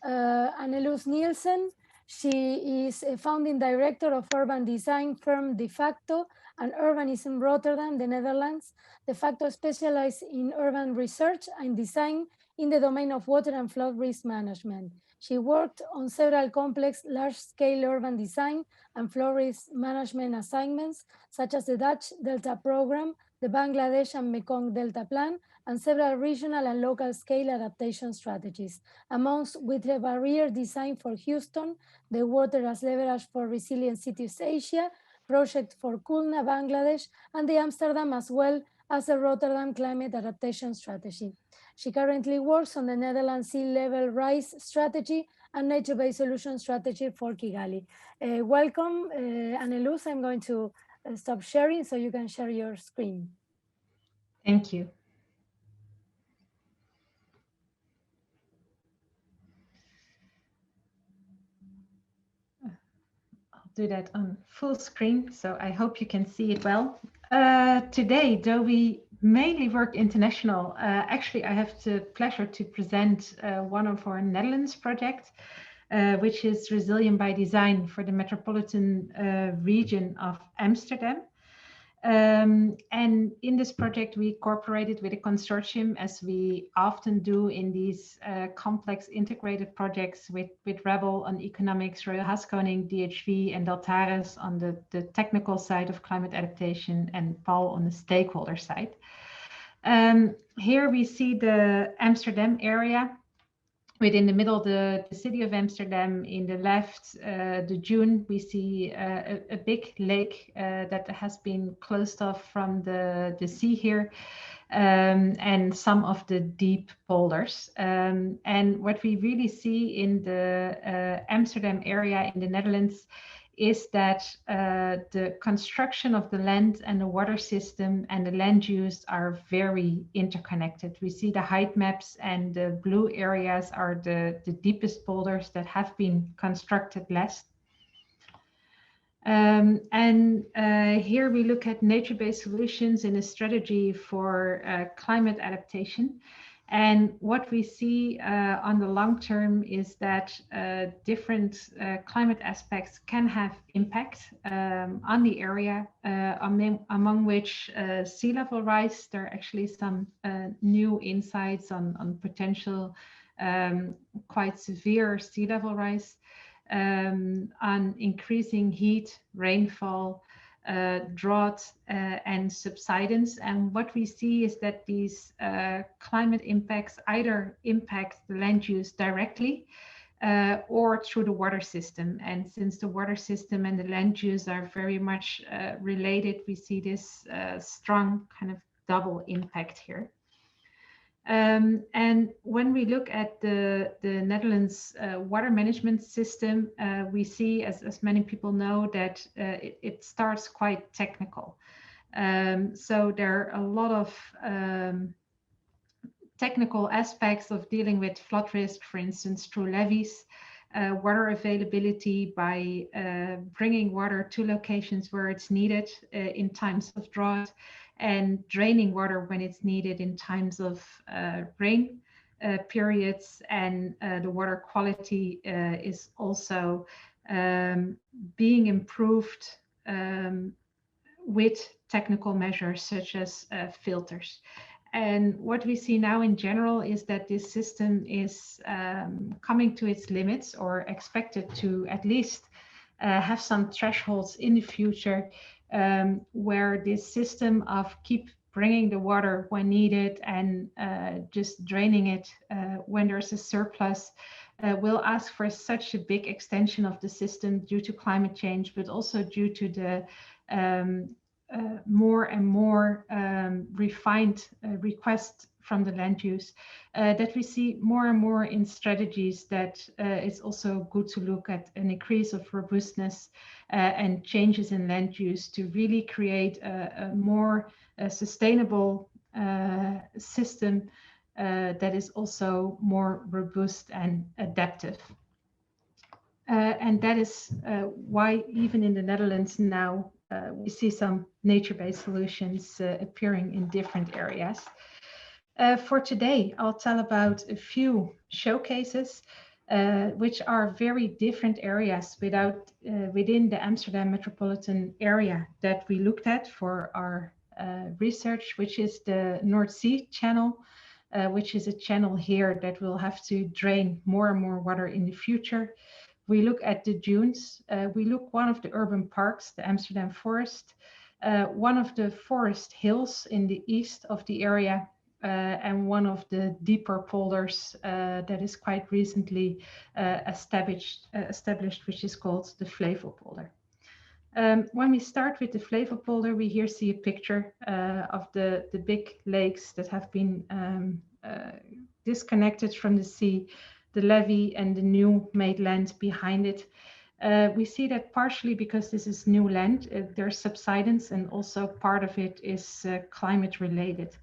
Anneluz Nielsen. She is a founding director of urban design firm De Facto and Urbanism Rotterdam, the Netherlands. De Facto specialized in urban research and design in the domain of water and flood risk management. She worked on several complex, large-scale urban design and flood risk management assignments, such as the Dutch Delta Program, the Bangladesh and Mekong Delta Plan, and several regional and local scale adaptation strategies, amongst with the barrier design for Houston, the Water as Leverage for Resilient Cities Asia, project for Khulna, Bangladesh, and the Amsterdam, as well as the Rotterdam Climate Adaptation Strategy. She currently works on the Netherlands Sea Level Rise Strategy and Nature-Based Solution Strategy for Kigali. Welcome, Anneluz. I'm going to stop sharing so you can share your screen. Thank you. Do that on full screen, so I hope you can see it well. Today, though we mainly work international, actually I have the pleasure to present one of our Netherlands projects, which is Resilient by Design for the metropolitan region of Amsterdam. And in this project, we cooperated with a consortium, as we often do in these complex integrated projects with Rebel on economics, Royal Haskoning, DHV, and Deltares on the technical side of climate adaptation, and Paul on the stakeholder side. Here we see the Amsterdam area. Within the middle, the city of Amsterdam. In the left, the dune, we see a big lake that has been closed off from the sea here, and some of the deep polders. And what we really see in the Amsterdam area in the Netherlands is that the construction of the land and the water system and the land use are very interconnected. We see the height maps, and the blue areas are the deepest polders that have been constructed last. Here we look at nature-based solutions in a strategy for climate adaptation. And what we see on the long term is that different climate aspects can have impact on the area, among which sea level rise. There are actually some new insights on potential quite severe sea level rise, on increasing heat, rainfall, drought, and subsidence. And what we see is that these climate impacts either impact the land use directly or through the water system. And since the water system and the land use are very much related, we see this strong kind of double impact here. And when we look at the Netherlands water management system, we see, as many people know, that it starts quite technical. So there are a lot of technical aspects of dealing with flood risk, for instance, through levees, water availability by bringing water to locations where it's needed in times of drought, and draining water when it's needed in times of rain periods. And the water quality is also being improved with technical measures such as filters. And what we see now in general is that this system is coming to its limits, or expected to at least have some thresholds in the future, where this system of keep bringing the water when needed and just draining it when there's a surplus will ask for such a big extension of the system due to climate change, but also due to the more and more refined requests from the land use, that we see more and more in strategies, that it's also good to look at an increase of robustness and changes in land use to really create a more sustainable system that is also more robust and adaptive. And that is why even in the Netherlands now we see some nature-based solutions appearing in different areas. For today, I'll tell about a few showcases which are very different areas within the Amsterdam metropolitan area that we looked at for our research, which is the North Sea channel, which is a channel here that will have to drain more and more water in the future. We look at the dunes, we look one of the urban parks, the Amsterdam forest, one of the forest hills in the east of the area, and one of the deeper polders that is quite recently established, which is called the Flevo polder. When we start with the Flevo polder, we here see a picture of the big lakes that have been disconnected from the sea, the levee and the new made land behind it. We see that partially because this is new land, there's subsidence, and also part of it is climate related.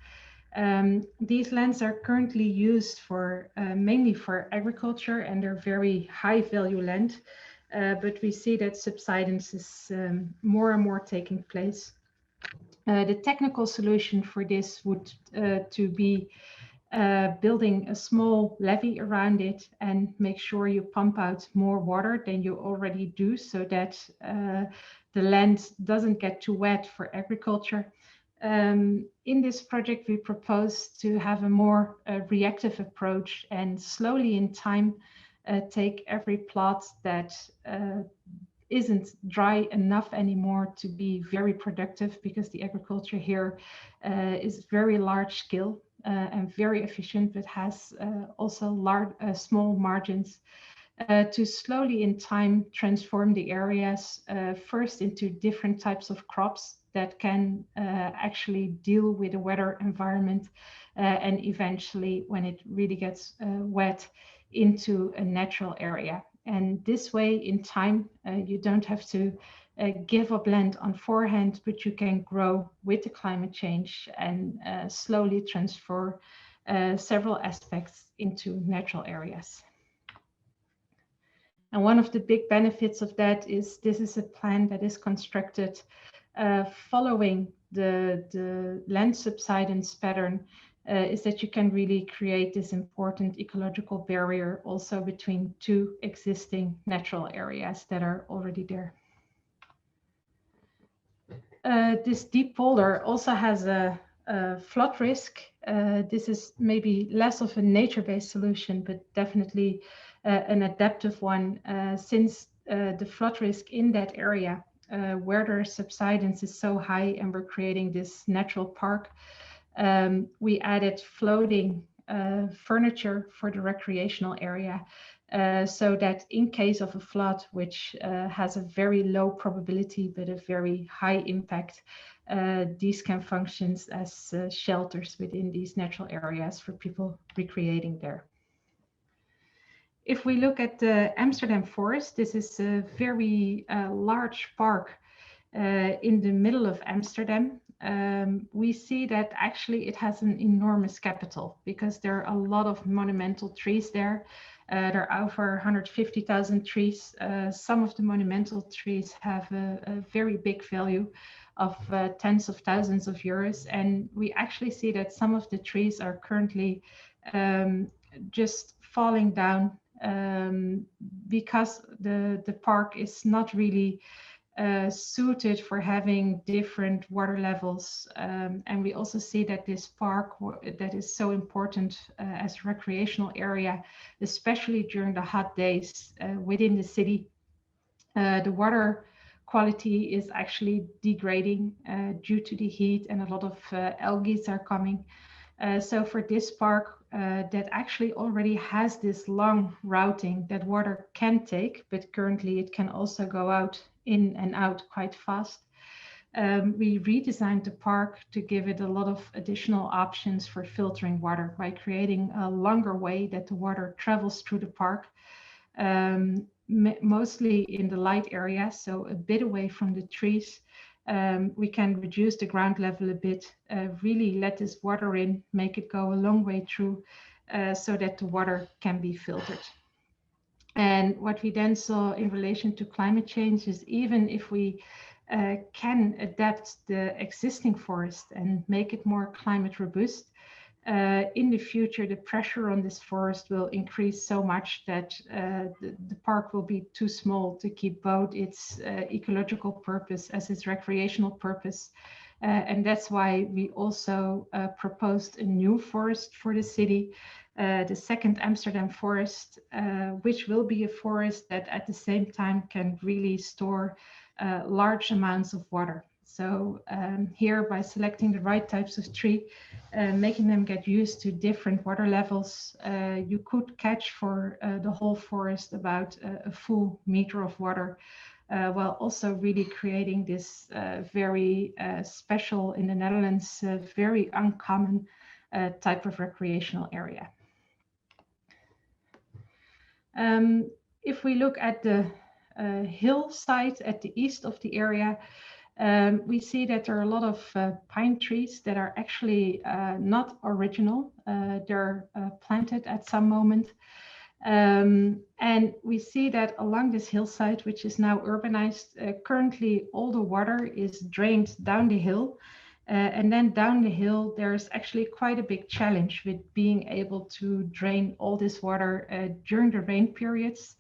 These lands are currently used for mainly for agriculture, and they're very high value land, but we see that subsidence is more and more taking place. The technical solution for this would to be building a small levee around it and make sure you pump out more water than you already do, so that the land doesn't get too wet for agriculture. In this project, we propose to have a more reactive approach and slowly in time take every plot that isn't dry enough anymore to be very productive, because the agriculture here is very large scale and very efficient, but has also large, small margins. To slowly in time transform the areas first into different types of crops that can actually deal with the weather environment, and eventually, when it really gets wet, into a natural area. And this way, in time, you don't have to give up land on forehand, but you can grow with the climate change and slowly transfer several aspects into natural areas. And one of the big benefits of that is this is a plan that is constructed following the land subsidence pattern, is that you can really create this important ecological barrier also between two existing natural areas that are already there. This deep polder also has a flood risk. This is maybe less of a nature-based solution, but definitely an adaptive one, since the flood risk in that area where their subsidence is so high and we're creating this natural park, we added floating furniture for the recreational area, so that in case of a flood, which has a very low probability but a very high impact, these can function as shelters within these natural areas for people recreating there. If we look at the Amsterdam forest, this is a very large park in the middle of Amsterdam. We see that actually it has an enormous capital, because there are a lot of monumental trees there. There are over 150,000 trees. Some of the monumental trees have a very big value of tens of thousands of euros. And we actually see that some of the trees are currently just falling down because the park is not really suited for having different water levels. And we also see that this park that is so important as a recreational area, especially during the hot days within the city, the water quality is actually degrading due to the heat, and a lot of algae are coming. So for this park that actually already has this long routing that water can take, but currently it can also go out in and out quite fast. We redesigned the park to give it a lot of additional options for filtering water by creating a longer way that the water travels through the park, mostly in the light area, so a bit away from the trees. We can reduce the ground level a bit, really let this water in, make it go a long way through, so that the water can be filtered. And what we then saw in relation to climate change is, even if we can adapt the existing forest and make it more climate robust, in the future, the pressure on this forest will increase so much that the park will be too small to keep both its ecological purpose as its recreational purpose. And that's why we also proposed a new forest for the city, the second Amsterdam forest, which will be a forest that at the same time can really store large amounts of water. So here, by selecting the right types of tree, making them get used to different water levels, you could catch for the whole forest about a full meter of water, while also really creating this very special, in the Netherlands, very uncommon type of recreational area. If we look at the hillside at the east of the area, we see that there are a lot of pine trees that are actually not original. They're planted at some moment. And we see that along this hillside, which is now urbanized, currently all the water is drained down the hill. And then down the hill, there's actually quite a big challenge with being able to drain all this water during the rain periods.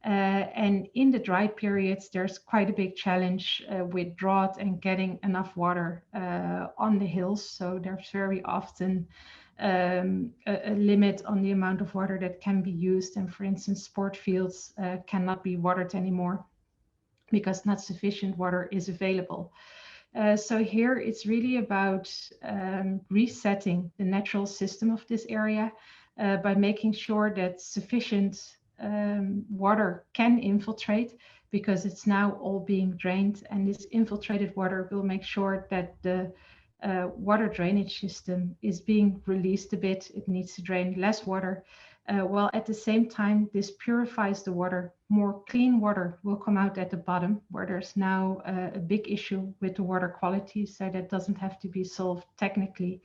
And in the dry periods, there's quite a big challenge with drought and getting enough water on the hills. So there's very often a limit on the amount of water that can be used. And for instance, sport fields cannot be watered anymore because not sufficient water is available. So here it's really about resetting the natural system of this area by making sure that sufficient water can infiltrate, because it's now all being drained, and this infiltrated water will make sure that the water drainage system is being released a bit. It needs to drain less water, while at the same time this purifies the water. More clean water will come out at the bottom, where there's now a big issue with the water quality, so that doesn't have to be solved technically.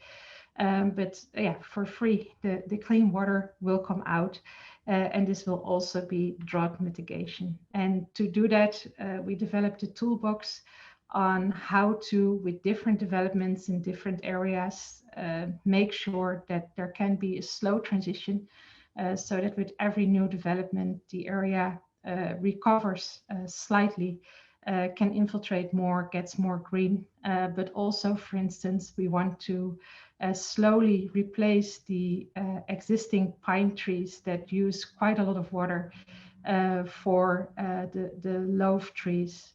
But yeah, for free, the clean water will come out, and this will also be drought mitigation. And to do that, we developed a toolbox on how to, with different developments in different areas, make sure that there can be a slow transition, so that with every new development, the area recovers slightly, can infiltrate more, gets more green, but also, for instance, we want to slowly replace the existing pine trees that use quite a lot of water for the loaf trees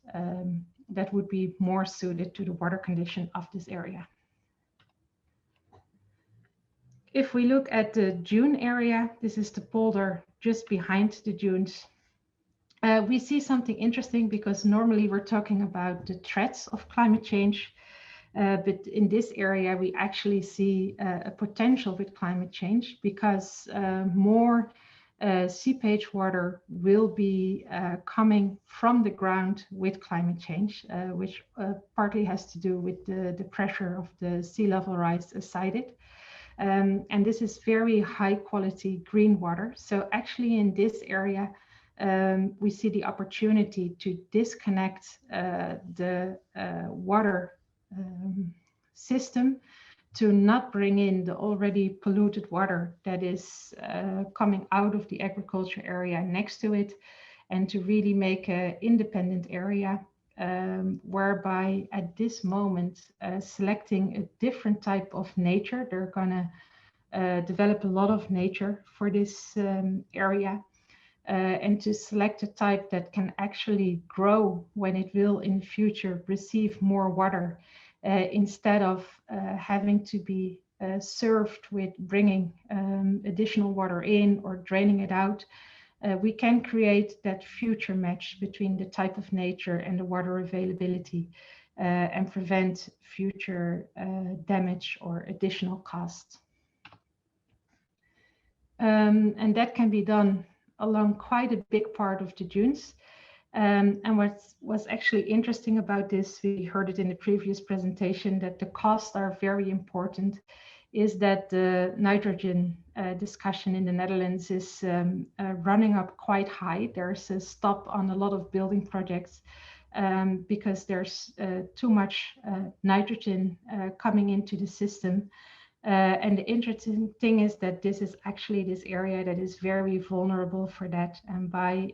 that would be more suited to the water condition of this area. If we look at the dune area, this is the polder just behind the dunes. We see something interesting, because normally we're talking about the threats of climate change, but in this area we actually see a potential with climate change, because more seepage water will be coming from the ground with climate change, which partly has to do with the pressure of the sea level rise aside it. And this is very high quality green water. So actually in this area, we see the opportunity to disconnect the water system, to not bring in the already polluted water that is coming out of the agriculture area next to it, and to really make an independent area, whereby at this moment selecting a different type of nature. They're gonna develop a lot of nature for this area, and to select a type that can actually grow when it will in the future receive more water, instead of having to be served with bringing additional water in or draining it out. We can create that future match between the type of nature and the water availability, and prevent future damage or additional costs. And that can be done along quite a big part of the dunes. And what was actually interesting about this, we heard it in the previous presentation, that the costs are very important, is that the nitrogen discussion in the Netherlands is running up quite high. There's a stop on a lot of building projects because there's too much nitrogen coming into the system. And the interesting thing is that this is actually this area that is very vulnerable for that. And by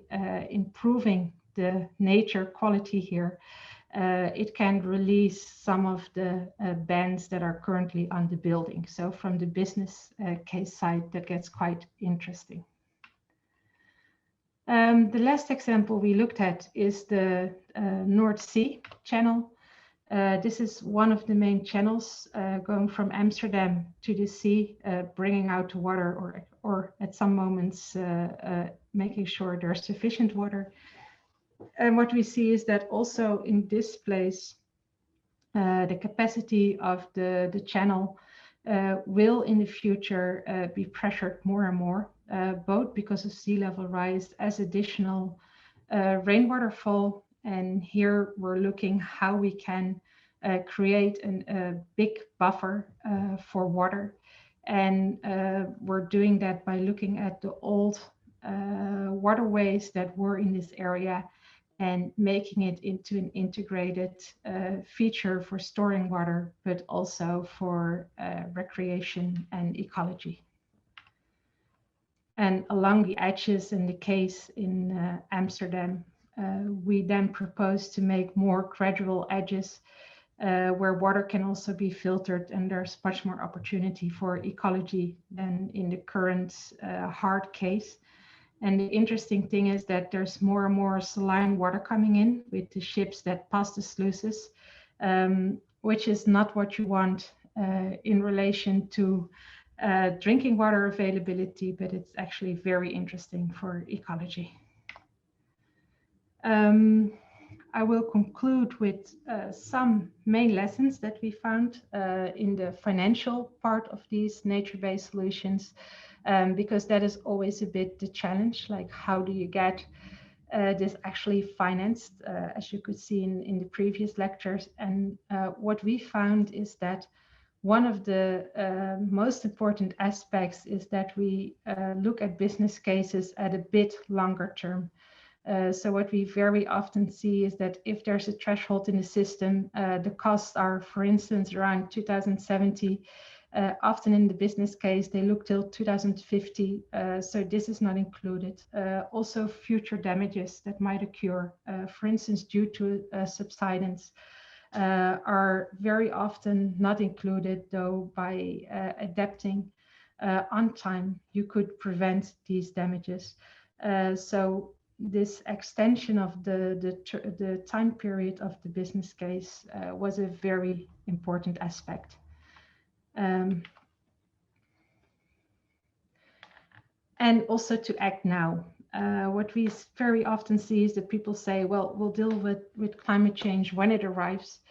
improving the nature quality here, it can release some of the bans that are currently on the building. So from the business case side, that gets quite interesting. The last example we looked at is the North Sea channel. This is one of the main channels going from Amsterdam to the sea, bringing out the water, or at some moments making sure there's sufficient water. And what we see is that also in this place, the capacity of the channel will in the future be pressured more and more, both because of sea level rise as additional rainwater fall. And here we're looking how we can create a big buffer for water. And we're doing that by looking at the old waterways that were in this area and making it into an integrated feature for storing water, but also for recreation and ecology. And along the edges, in the case in Amsterdam, we then propose to make more gradual edges where water can also be filtered, and there's much more opportunity for ecology than in the current hard case. And the interesting thing is that there's more and more saline water coming in with the ships that pass the sluices, which is not what you want in relation to drinking water availability, but it's actually very interesting for ecology. I will conclude with some main lessons that we found in the financial part of these nature-based solutions, because that is always a bit the challenge, like how do you get this actually financed, as you could see in the previous lectures. And what we found is that one of the most important aspects is that we look at business cases at a bit longer term. So what we very often see is that if there's a threshold in the system, the costs are, for instance, around 2070. Often in the business case, they look till 2050. So this is not included. Also, future damages that might occur, for instance, due to subsidence, are very often not included, though by adapting on time, you could prevent these damages. So this extension of the time period of the business case was a very important aspect. And also to act now. What we very often see is that people say, well, we'll deal with climate change when it arrives.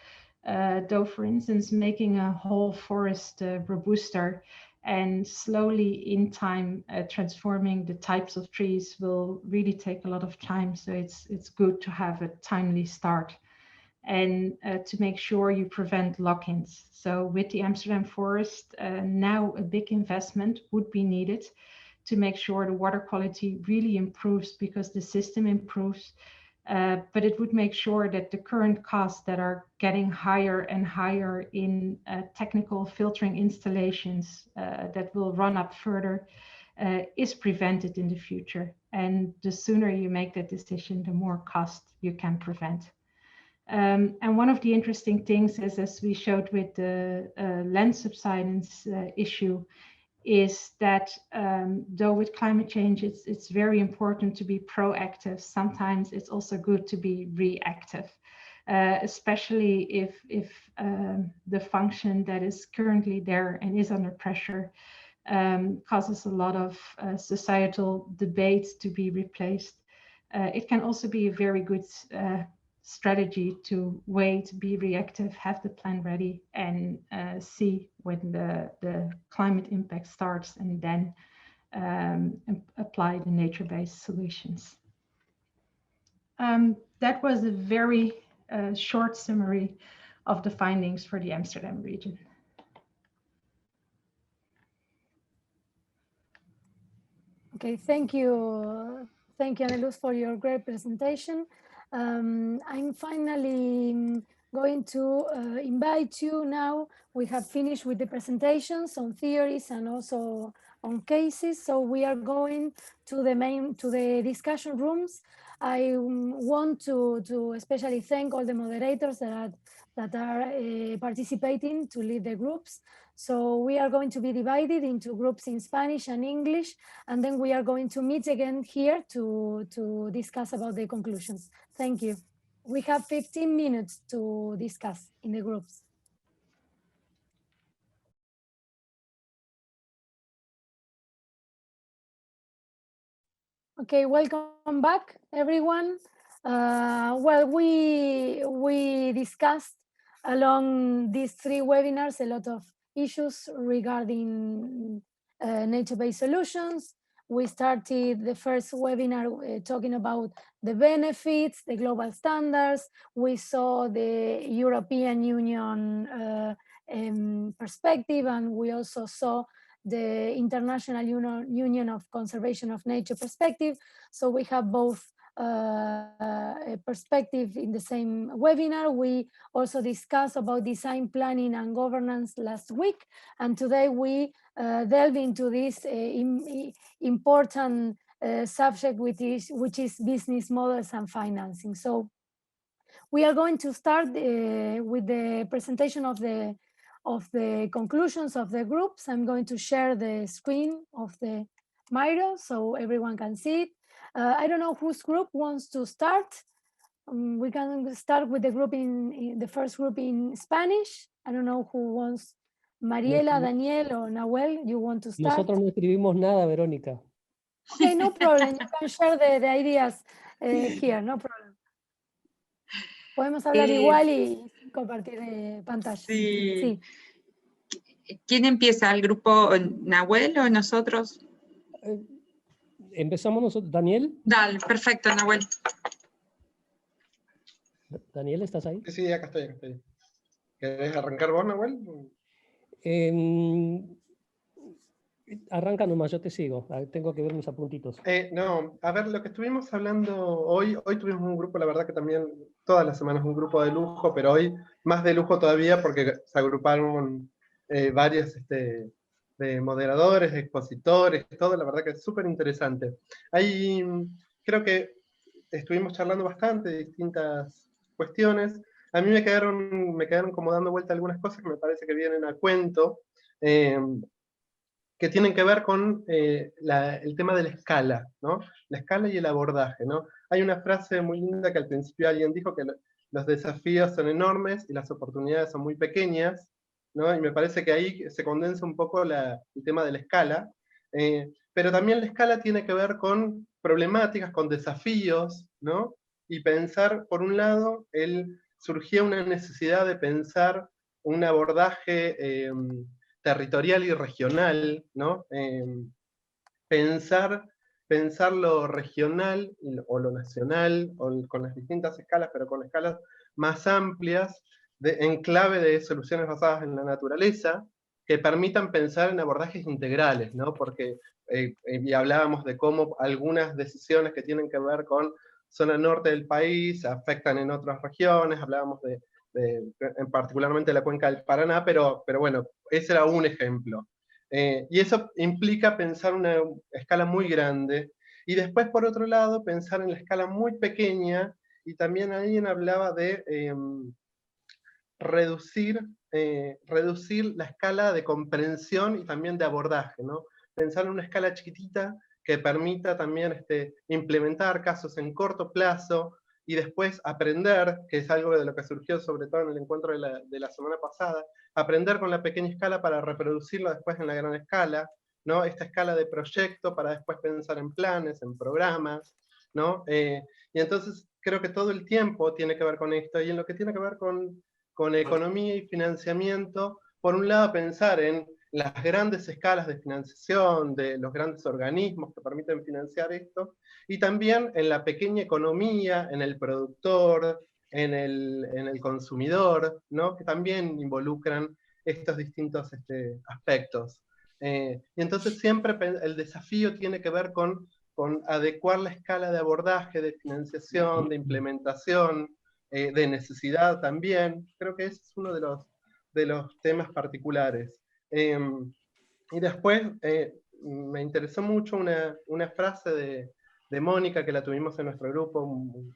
Though, for instance, making a whole forest robuster and slowly in time transforming the types of trees will really take a lot of time. So it's good to have a timely start and to make sure you prevent lock-ins. So with the Amsterdam forest, now a big investment would be needed to make sure the water quality really improves because the system improves. But it would make sure that the current costs that are getting higher and higher in technical filtering installations that will run up further is prevented in the future. And the sooner you make that decision, the more cost you can prevent. And one of the interesting things is, as we showed with the land subsidence issue, is that though with climate change, it's very important to be proactive. Sometimes it's also good to be reactive, especially if the function that is currently there and is under pressure causes a lot of societal debates to be replaced. It can also be a very good strategy to wait, be reactive, have the plan ready, and see when the climate impact starts, and then apply the nature-based solutions. That was a very short summary of the findings for the Amsterdam region. Okay, thank you. Thank you, Anneluz, for your great presentation. I'm finally going to invite you now. We have finished with the presentations on theories and also on cases. So we are going to the discussion rooms. I want to especially thank all the moderators that are participating to lead the groups. So we are going to be divided into groups in Spanish and English, and then we are going to meet again here to discuss about the conclusions. Thank you. We have 15 minutes to discuss in the groups. Okay, welcome back, everyone. Well, we discussed along these 3 webinars a lot of issues regarding nature-based solutions. We started the first webinar talking about the benefits, the global standards. We saw the European Union perspective, and we also saw the International Union of Conservation of Nature perspective. So we have both a perspective in the same webinar. We also discussed about design, planning, and governance last week. And today we delve into this important subject, which is business models and financing. So we are going to start with the presentation of the conclusions of the groups. I'm going to share the screen of the Miro so everyone can see it. I don't know whose group wants to start. We can start with the group in the first group in Spanish. I don't know who wants. Mariela, Daniel, or Nahuel, you want to start? Nosotros no escribimos nada, Verónica. Okay, no problem. You can share the ideas here, no problem. Podemos hablar igual y compartir pantalla. Sí. Sí. ¿Quién empieza? ¿El grupo Nahuel o nosotros? Empezamos nosotros. ¿Daniel? Dale, perfecto, Nahuel. Daniel, ¿estás ahí? Sí, acá estoy. ¿Querés arrancar vos, Nahuel? Arranca nomás, yo te sigo. Tengo que ver mis apuntitos. No, a ver, lo que estuvimos hablando hoy tuvimos un grupo, la verdad que también todas las semanas un grupo de lujo, pero hoy más de lujo todavía porque se agruparon varios de moderadores, expositores, todo, la verdad que es súper interesante. Ahí creo que estuvimos charlando bastante de distintas cuestiones. A mí me quedaron como dando vuelta algunas cosas que me parece que vienen a cuento, que tienen que ver con el tema de la escala, ¿no? La escala y el abordaje, ¿no? Hay una frase muy linda que al principio alguien dijo que los desafíos son enormes y las oportunidades son muy pequeñas, ¿no? Y me parece que ahí se condensa un poco el tema de la escala, pero también la escala tiene que ver con problemáticas, con desafíos, ¿no? Y pensar, por un lado, surgía una necesidad de pensar un abordaje territorial y regional, ¿no? Pensar lo regional o lo nacional, o con las distintas escalas, pero con escalas más amplias, en clave de soluciones basadas en la naturaleza, que permitan pensar en abordajes integrales, ¿no? Porque y hablábamos de cómo algunas decisiones que tienen que ver con zona norte del país afectan en otras regiones, hablábamos particularmente de la cuenca del Paraná, pero bueno, ese era un ejemplo. Y eso implica pensar una escala muy grande, y después, por otro lado, pensar en la escala muy pequeña, y también alguien hablaba de reducir la escala de comprensión y también de abordaje, ¿no? Pensar en una escala chiquitita que permita también implementar casos en corto plazo, y después aprender, que es algo de lo que surgió sobre todo en el encuentro de la semana pasada, aprender con la pequeña escala para reproducirlo después en la gran escala, ¿no? Esta escala de proyecto para después pensar en planes, en programas, ¿no? Y entonces creo que todo el tiempo tiene que ver con esto, y en lo que tiene que ver con economía y financiamiento, por un lado pensar en las grandes escalas de financiación, de los grandes organismos que permiten financiar esto, y también en la pequeña economía, en el productor, en el consumidor, ¿no? Que también involucran estos distintos aspectos. Y entonces siempre el desafío tiene que ver con adecuar la escala de abordaje, de financiación, de implementación, de necesidad también. Creo que ese es uno de los temas particulares. Y después me interesó mucho una frase de Mónica, que la tuvimos en nuestro grupo, un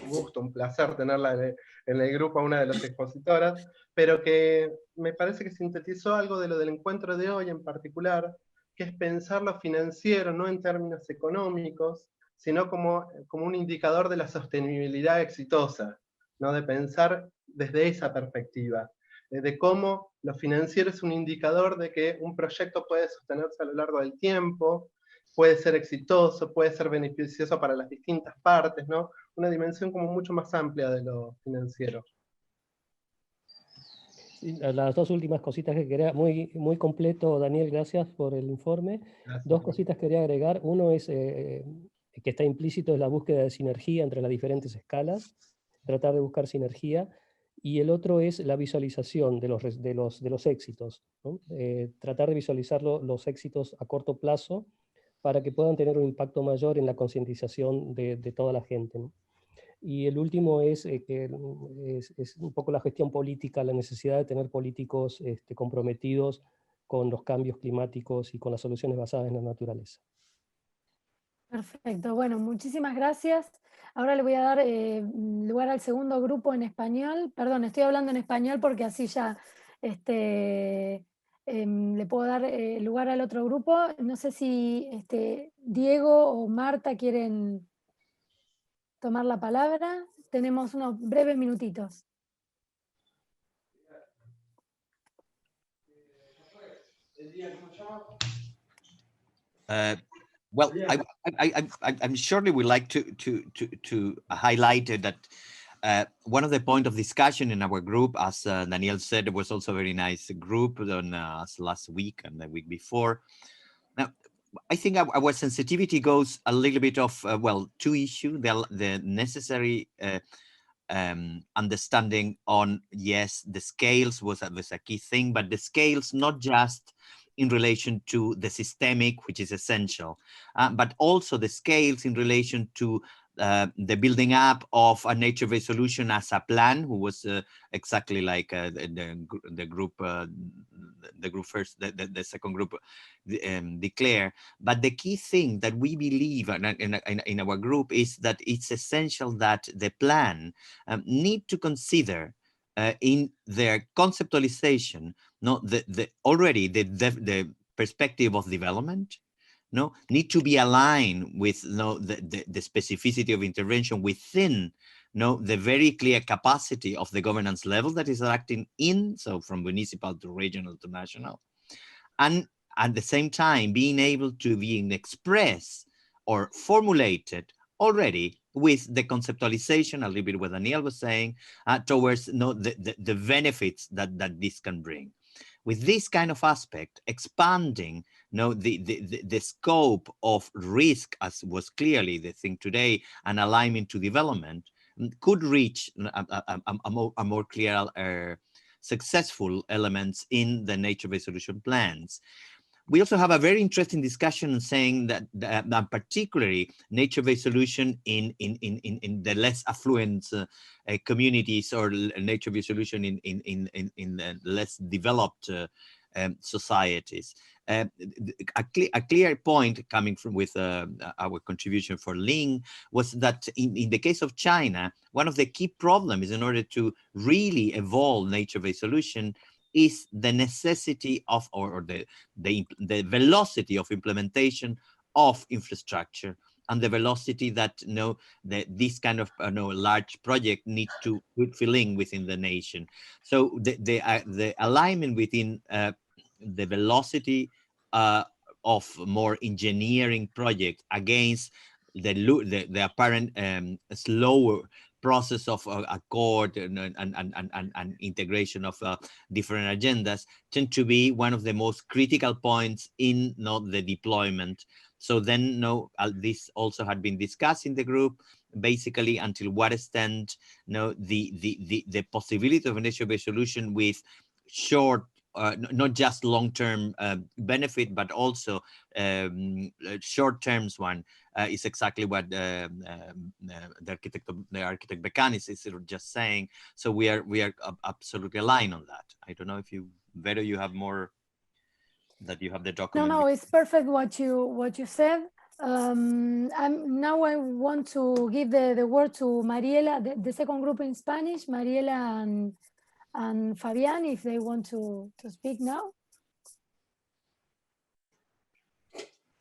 gusto, un placer tenerla en el grupo, a una de las expositoras, pero que me parece que sintetizó algo de lo del encuentro de hoy en particular, que es pensar lo financiero no en términos económicos, sino como un indicador de la sostenibilidad exitosa, ¿no? De pensar desde esa perspectiva, de cómo lo financiero es un indicador de que un proyecto puede sostenerse a lo largo del tiempo, puede ser exitoso, puede ser beneficioso para las distintas partes, ¿no? Una dimensión como mucho más amplia de lo financiero. Las dos últimas cositas que quería, muy completo, Daniel, gracias por el informe. Gracias. Dos cositas quería agregar. Uno es que está implícito en la búsqueda de sinergia entre las diferentes escalas, tratar de buscar sinergia, y el otro es la visualización de los éxitos, ¿no? Tratar de visualizar los éxitos a corto plazo para que puedan tener un impacto mayor en la concientización de toda la gente, ¿no? Y el último es que es un poco la gestión política, la necesidad de tener políticos comprometidos con los cambios climáticos y con las soluciones basadas en la naturaleza. Perfecto, bueno, muchísimas gracias. Ahora le voy a dar lugar al segundo grupo en español. Perdón, estoy hablando en español porque así ya le puedo dar lugar al otro grupo. No sé si Diego o Marta quieren tomar la palabra. Tenemos unos breves minutitos. Well, I surely would like to highlight that one of the points of discussion in our group, as Daniel said, it was also a very nice group on last week and the week before. Now, I think our sensitivity goes a little bit of, well, two issues, the necessary understanding on, yes, the scales was a key thing, but the scales not just in relation to the systemic, which is essential, but also the scales in relation to the building up of a nature-based solution as a plan, who was exactly like the group first, the second group declare. But the key thing that we believe in our group is that it's essential that the plan need to consider in their conceptualization, already the perspective of development, need to be aligned with the specificity of intervention within the very clear capacity of the governance level that is acting in, so from municipal to regional to national, and at the same time being able to be expressed or formulated already with the conceptualization, a little bit what Daniel was saying, towards the benefits that this can bring. With this kind of aspect, expanding the scope of risk, as was clearly the thing today, and alignment to development, could reach a more clear, successful elements in the nature-based solution plans. We also have a very interesting discussion saying that particularly nature-based solution in the less affluent communities, or nature-based solution in the less developed societies. A clear point coming from with our contribution for Ling was that in the case of China, one of the key problems in order to really evolve nature-based solution is the necessity of, or the velocity of implementation of infrastructure, and the velocity that this kind of large project needs to fill in within the nation. So the alignment within the velocity of more engineering projects against the apparent slower process of accord and integration of different agendas tend to be one of the most critical points in the deployment. So then this also had been discussed in the group, basically until what extent the possibility of a nature-based solution with short, not just long-term benefit, but also short-term one is exactly what the architect Bekanis is just saying. So we are absolutely aligned on that. I don't know if Vero, you have more, that you have the document. No, it's perfect what you said. Now I want to give the word to Mariela, the second group in Spanish, Mariela and Fabián, if they want to speak now.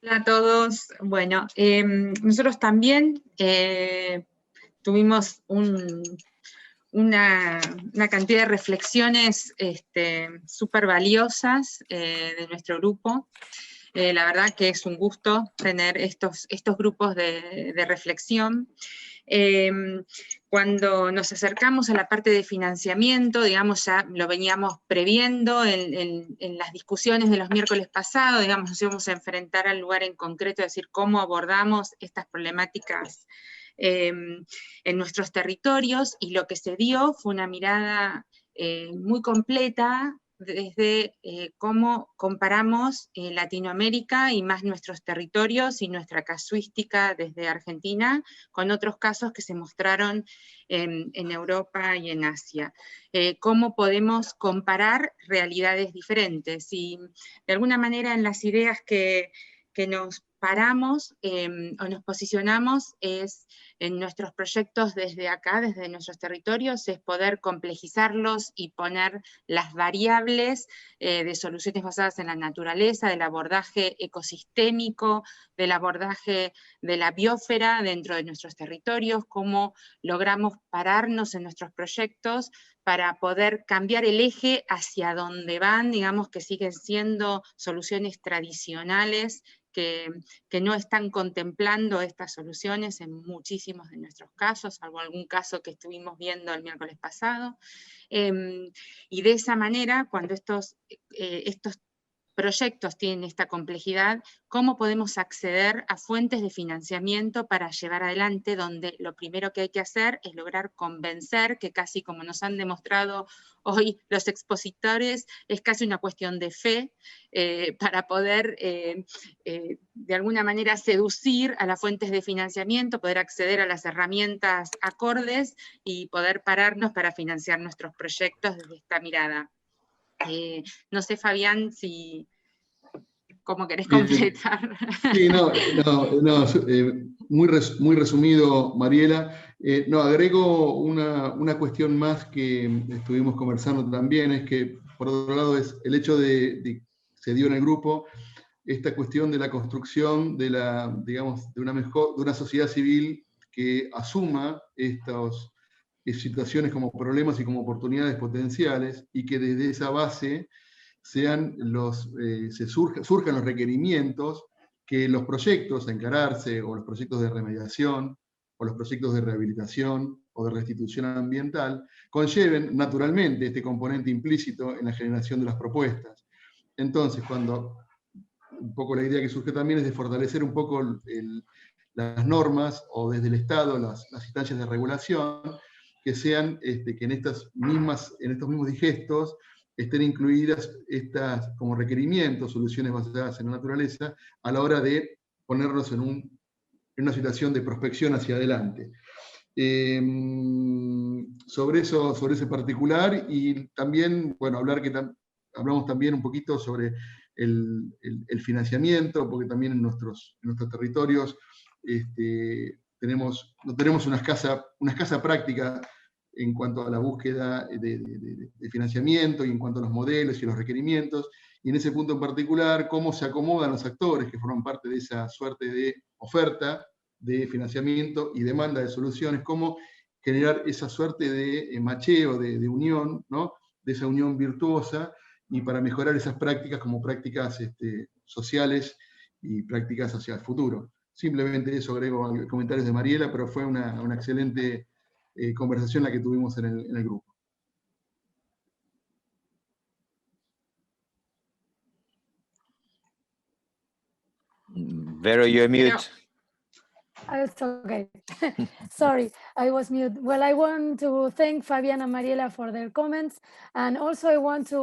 Hola a todos. Bueno, nosotros también tuvimos una cantidad de reflexiones súper valiosas de nuestro grupo. La verdad que es un gusto tener estos grupos de reflexión. Cuando nos acercamos a la parte de financiamiento, digamos, ya lo veníamos previendo en las discusiones de los miércoles pasados, digamos, nos íbamos a enfrentar al lugar en concreto, es decir, cómo abordamos estas problemáticas en nuestros territorios, y lo que se dio fue una mirada muy completa desde cómo comparamos Latinoamérica y más nuestros territorios y nuestra casuística desde Argentina con otros casos que se mostraron en Europa y en Asia. Cómo podemos comparar realidades diferentes y de alguna manera en las ideas que nos paramos o nos posicionamos es en nuestros proyectos desde acá, desde nuestros territorios, es poder complejizarlos y poner las variables de soluciones basadas en la naturaleza, del abordaje ecosistémico, del abordaje de la biosfera dentro de nuestros territorios, cómo logramos pararnos en nuestros proyectos para poder cambiar el eje hacia donde van, digamos que siguen siendo soluciones tradicionales que no están contemplando estas soluciones en muchísimos de nuestros casos, salvo algún caso que estuvimos viendo el miércoles pasado. Y de esa manera, cuando estos proyectos tienen esta complejidad, ¿cómo podemos acceder a fuentes de financiamiento para llevar adelante, donde lo primero que hay que hacer es lograr convencer, que casi como nos han demostrado hoy los expositores, es casi una cuestión de fe, para poder de alguna manera seducir a las fuentes de financiamiento, poder acceder a las herramientas acordes y poder pararnos para financiar nuestros proyectos desde esta mirada. No sé, Fabián, si cómo querés completar. Sí, muy resumido, Mariela. No, agrego una cuestión más que estuvimos conversando también, es que, por otro lado, es el hecho de se dio en el grupo, esta cuestión de la construcción de una sociedad civil que asuma estas situaciones como problemas y como oportunidades potenciales, y que desde esa base surjan los requerimientos que los proyectos a encararse, o los proyectos de remediación, o los proyectos de rehabilitación, o de restitución ambiental, conlleven naturalmente este componente implícito en la generación de las propuestas. Entonces, un poco la idea que surge también es de fortalecer un poco las normas, o desde el Estado, las instancias de regulación, que sean, que en estos mismos digestos estén incluidas estas como requerimientos, soluciones basadas en la naturaleza, a la hora de ponernos en una situación de prospección hacia adelante. Sobre ese particular, y también, bueno, hablamos también un poquito sobre el financiamiento, porque también en nuestros territorios no tenemos una escasa práctica en cuanto a la búsqueda de financiamiento, y en cuanto a los modelos y los requerimientos, y en ese punto en particular, cómo se acomodan los actores que forman parte de esa suerte de oferta de financiamiento y demanda de soluciones, cómo generar esa suerte de macheo, de unión, ¿no? De esa unión virtuosa, y para mejorar esas prácticas como prácticas sociales y prácticas hacia el futuro. Simplemente eso agrego a los comentarios de Mariela, pero fue una excelente conversación la que tuvimos en el grupo. Vero, you're mute. It's okay. Sorry, I was mute. Well, I want to thank Fabian and Mariela for their comments. And also I want to,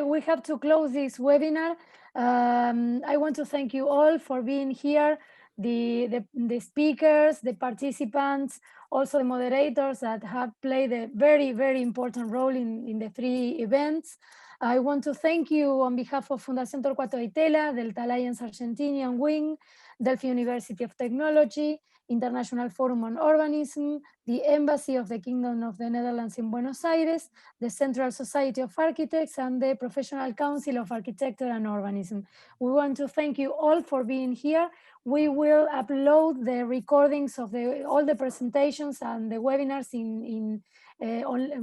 we have to close this webinar. I want to thank you all for being here, the speakers, the participants, also the moderators that have played a very, very important role in the three events. I want to thank you on behalf of Fundación Torcuato y Tella, Delta Alliance Argentinian Wing, Delphi University of Technology, International Forum on Urbanism, the Embassy of the Kingdom of the Netherlands in Buenos Aires, the Central Society of Architects, and the Professional Council of Architecture and Urbanism. We want to thank you all for being here. We will upload the recordings of all the presentations and the webinars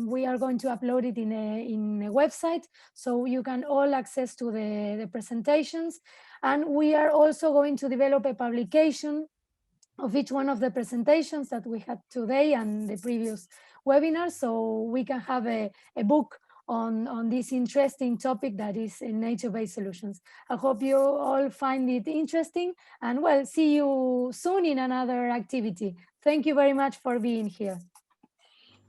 we are going to upload it in a website, so you can all access to the presentations. And we are also going to develop a publication of each one of the presentations that we had today and the previous webinars, so we can have a book on this interesting topic that is nature-based solutions. I hope you all find it interesting, and see you soon in another activity. Thank you very much for being here.